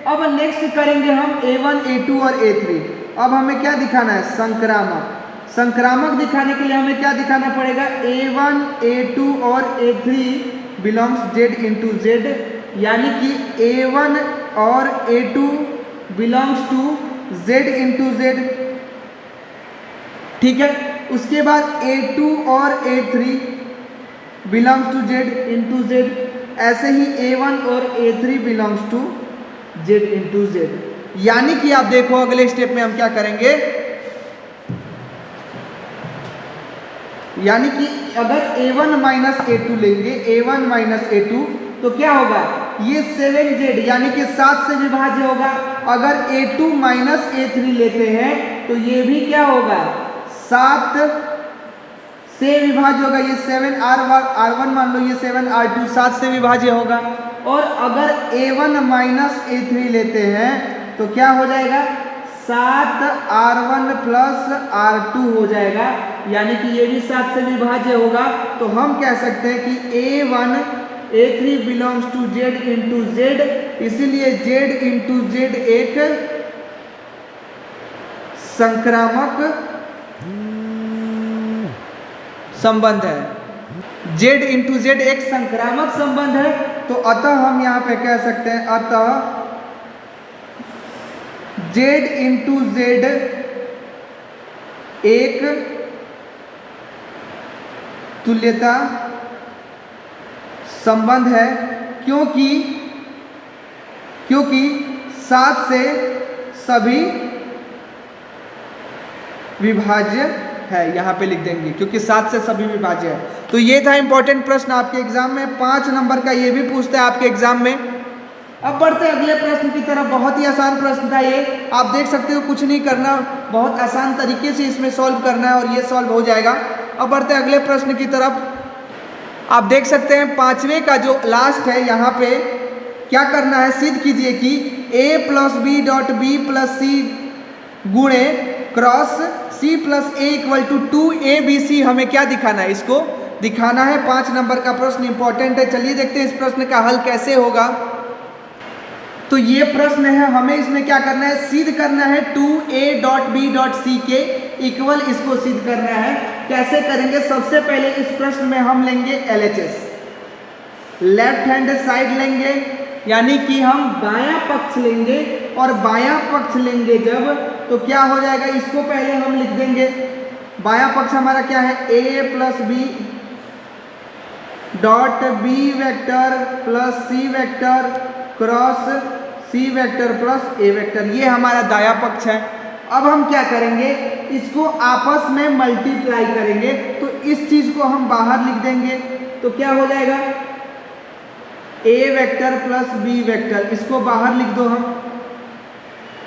अब नेक्स्ट करेंगे हम A1 A2 और A3। अब हमें क्या दिखाना है, संक्रामक। संक्रामक दिखाने के लिए हमें क्या दिखाना पड़ेगा, a1 a2 और a3 belongs z into z, यानी कि a1 और a2 belongs to z into z. ठीक है, उसके बाद a2 और a3 belongs to z into z, ऐसे ही a1 और a3 belongs to z into z. यानी कि आप देखो अगले स्टेप में हम क्या करेंगे, यानी कि अगर a1 माइनस a2 लेंगे, a1 माइनस a2 तो क्या होगा, ये 7z यानी कि 7 से विभाज्य होगा। अगर a2 माइनस a3 लेते हैं तो ये भी क्या होगा, 7 से विभाज्य होगा। ये 7r1 मान लो, ये 7r2 7 से विभाज्य होगा। और अगर a1 माइनस a3 लेते हैं तो क्या हो जाएगा, 7r1 प्लस r2 हो जाएगा, यानी कि ये भी 7 से विभाज्य होगा। तो हम कह सकते हैं कि a1 a3 belongs to z into z, इसीलिए z इंटू जेड एक संक्रामक संबंध है। z इंटू जेड एक संक्रामक संबंध है। तो अतः हम यहाँ पे कह सकते हैं, अतः z इंटू जेड एक तुल्यता संबंध है, क्योंकि 7 से सभी विभाज्य है। यहां पे लिख देंगे क्योंकि 7 से सभी विभाज्य है। तो ये था इंपॉर्टेंट प्रश्न आपके एग्जाम में, 5 नंबर का ये भी पूछता है आपके एग्जाम में। अब बढ़ते हैं अगले प्रश्न की तरफ। बहुत ही आसान प्रश्न था ये, आप देख सकते हो, कुछ नहीं करना, बहुत आसान तरीके से इसमें सॉल्व करना है और ये सॉल्व हो जाएगा। अब बढ़ते हैं अगले प्रश्न की तरफ। आप देख सकते हैं 5वें का जो लास्ट है, यहाँ पे क्या करना है, सिद्ध कीजिए कि a plus b dot b plus c गुणे cross c plus a equal to 2abc। हमें क्या दिखाना है, इसको दिखाना है। 5 नंबर का प्रश्न इंपॉर्टेंट है। चलिए देखते हैं इस प्रश्न का हल कैसे होगा। तो ये प्रश्न है, हमें इसमें क्या करना है, सिद्ध करना है 2a डॉट बी डॉट सी के इक्वल, इसको सिद्ध करना है। कैसे करेंगे, सबसे पहले इस प्रश्न में हम लेंगे LHS, लेफ्ट हैंड साइड लेंगे, यानी कि हम बायां पक्ष लेंगे। और बायां पक्ष लेंगे जब, तो क्या हो जाएगा, इसको पहले हम लिख देंगे। बायां पक्ष हमारा क्या है, a plus b dot b vector plus c vector cross c vector plus a vector, ये हमारा दायां पक्ष है। अब हम क्या करेंगे, इसको आपस में मल्टीप्लाई करेंगे। तो इस चीज को हम बाहर लिख देंगे, तो क्या हो जाएगा, a vector plus b vector, इसको बाहर लिख दो हम।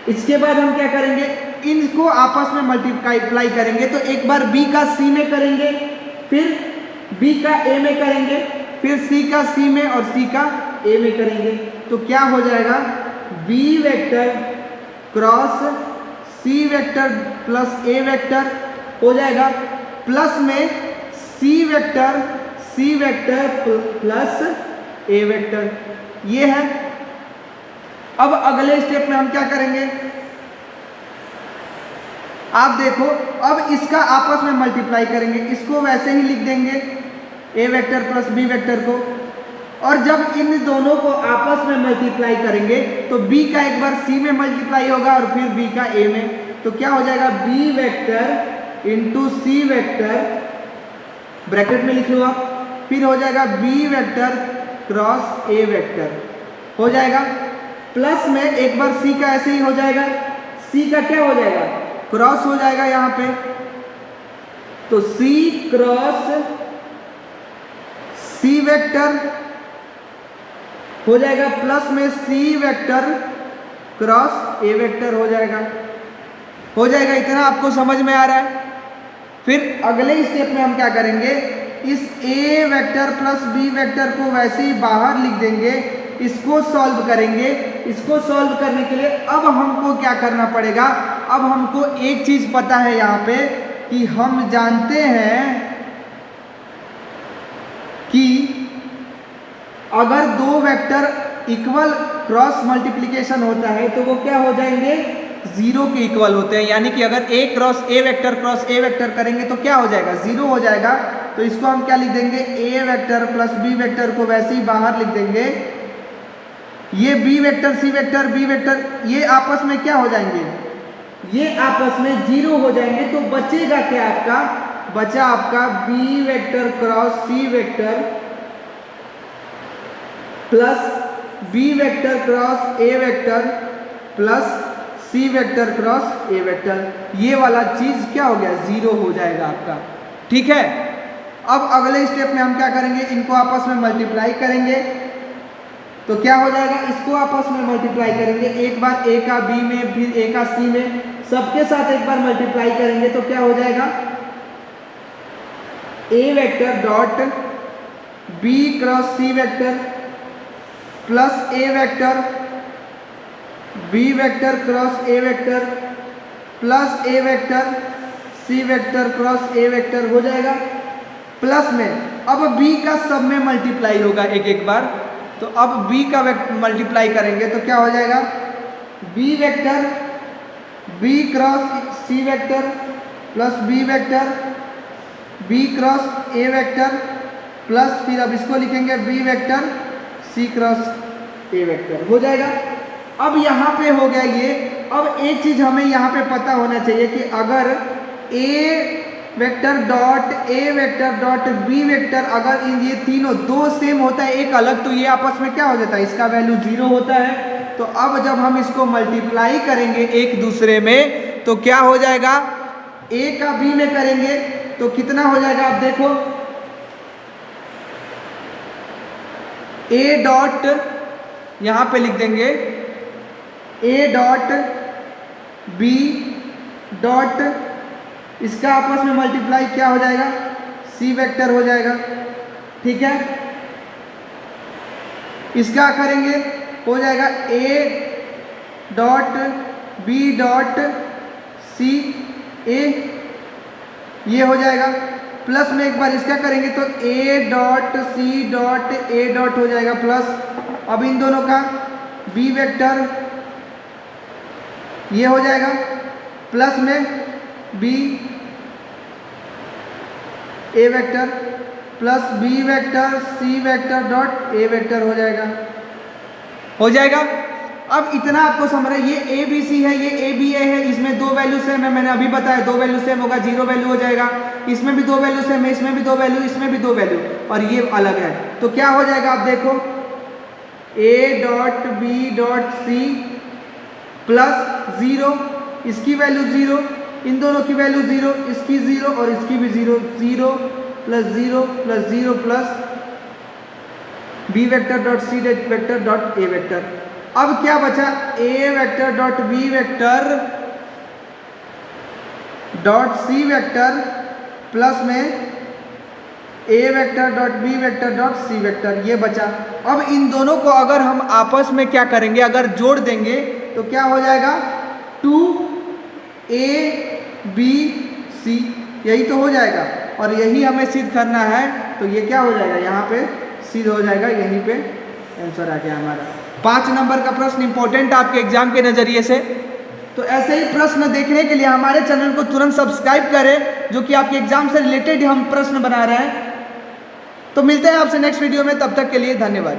इसके बाद हम क्या करेंगे, इनको आपस में मल्टीप्लाई करेंगे। तो एक बार b का c में करेंगे, फिर b का a में करेंगे, फिर c का c में और c का a में करेंगे। तो क्या हो जाएगा, b vector cross c vector plus a vector हो जाएगा, प्लस में c vector plus a vector, ये है। अब अगले स्टेप में हम क्या करेंगे, आप देखो, अब इसका आपस में मल्टीप्लाई करेंगे। इसको वैसे ही लिख देंगे, a vector plus b vector को। और जब इन दोनों को आपस में मल्टीप्लाई करेंगे तो b का एक बार c में मल्टीप्लाई होगा और फिर b का a में। तो क्या हो जाएगा, b vector into c vector, bracket में लिख लो आप, फिर हो जाएगा b vector cross a vector हो जाएगा। प्लस में एक बार c का ऐसे ही हो जाएगा, c का क्या हो जाएगा, क्रॉस हो जाएगा यहाँ पे। तो c क्रॉस c वेक्टर हो जाएगा, प्लस में c vector cross a vector हो जाएगा। इतना आपको समझ में आ रहा है। फिर अगले स्टेप में हम क्या करेंगे, इस a vector plus b vector को वैसे ही बाहर लिख देंगे, इसको सॉल्व करेंगे। इसको सॉल्व करने के लिए अब हमको क्या करना पड़ेगा, अब हमको एक चीज पता है यहाँ पे कि हम जानते हैं कि अगर दो वेक्टर इक्वल क्रॉस मल्टीप्लिकेशन होता है तो वो क्या हो जाएंगे, जीरो के इक्वल होते हैं, यानी कि अगर ए क्रॉस ए वेक्टर करेंगे तो क्या हो जाएगा, जीरो हो जाएगा। तो इसको हम क्या लिख देंगे, a vector plus b vector को वैसे ही बाहर लिख देंगे। ये b vector c vector b vector ये आपस में क्या हो जाएंगे, ये आपस में जीरो हो जाएंगे। तो बचेगा क्या आपका, बचा आपका b vector cross c vector plus b vector cross a vector plus c vector cross a vector. ये वाला चीज क्या हो गया, जीरो हो जाएगा आपका। ठीक है, अब अगले स्टेप में हम क्या करेंगे, इनको आपस में मल्टीप्लाई करेंगे। तो क्या हो जाएगा, इसको आपस में मल्टीप्लाई करेंगे, एक बार ए का बी में फिर ए का सी में, सबके साथ एक बार मल्टीप्लाई करेंगे। तो क्या हो जाएगा, a vector dot b cross c vector plus a vector b vector cross a vector plus a vector c vector cross a vector हो जाएगा। प्लस में अब b का सब में मल्टीप्लाई होगा एक एक बार। तो अब b का मल्टीप्लाई करेंगे तो क्या हो जाएगा, b vector b cross c vector plus b vector b cross a vector plus फिर अब इसको लिखेंगे b vector c cross a vector हो जाएगा। अब यहाँ पे हो गया ये। अब एक चीज हमें यहाँ पे पता होना चाहिए कि अगर a vector dot b vector अगर इन ये तीनों दो सेम होता है एक अलग, तो ये आपस में क्या हो जाता है, इसका वैल्यू जीरो होता है। तो अब जब हम इसको मल्टीप्लाई करेंगे एक दूसरे में तो क्या हो जाएगा, ए का बी में करेंगे तो कितना हो जाएगा, आप देखो ए डॉट यहां पे लिख देंगे ए डॉट बी डॉट इसका आपस में मल्टीप्लाई क्या हो जाएगा, सी वेक्टर हो जाएगा। ठीक है, इसका करेंगे हो जाएगा a dot b dot c a, ये हो जाएगा। प्लस में एक बार इसका करेंगे तो a dot c dot a dot हो जाएगा प्लस अब इन दोनों का बी वेक्टर ये हो जाएगा प्लस में b a vector plus b vector c vector dot a vector हो जाएगा। अब इतना आपको समझ रहे, ये ए बी सी है, ये ए बी ए है, इसमें दो वैल्यू सेम है, मैंने अभी बताया दो वैल्यू सेम होगा, जीरो वैल्यू हो जाएगा। इसमें भी दो वैल्यू सेम है, इसमें भी दो वैल्यू, इसमें भी दो वैल्यू, और ये अलग है। तो क्या हो जाएगा, आप देखो a dot b dot c plus zero, इसकी वैल्यू जीरो, इन दोनों की वैल्यू जीरो, इसकी जीरो और इसकी भी zero, zero plus zero plus zero plus b vector dot c vector dot a vector. अब क्या बचा, a vector dot b vector dot c vector plus में a vector dot b vector dot c vector, ये बचा। अब इन दोनों को अगर हम आपस में क्या करेंगे, अगर जोड़ देंगे तो क्या हो जाएगा, 2a b c, यही तो हो जाएगा। और यही हमें सिद्ध करना है, तो ये क्या हो जाएगा, यहाँ पे सिद्ध हो जाएगा, यहीं पे आंसर आ गया हमारा। 5 नंबर का प्रश्न इंपॉर्टेंट आपके एग्जाम के नज़रिए से। तो ऐसे ही प्रश्न देखने के लिए हमारे चैनल को तुरंत सब्सक्राइब करें, जो कि आपके एग्जाम से रिलेटेड हम प्रश्न बना रहे हैं। तो मिलते हैं आपसे नेक्स्ट वीडियो में, तब तक के लिए धन्यवाद।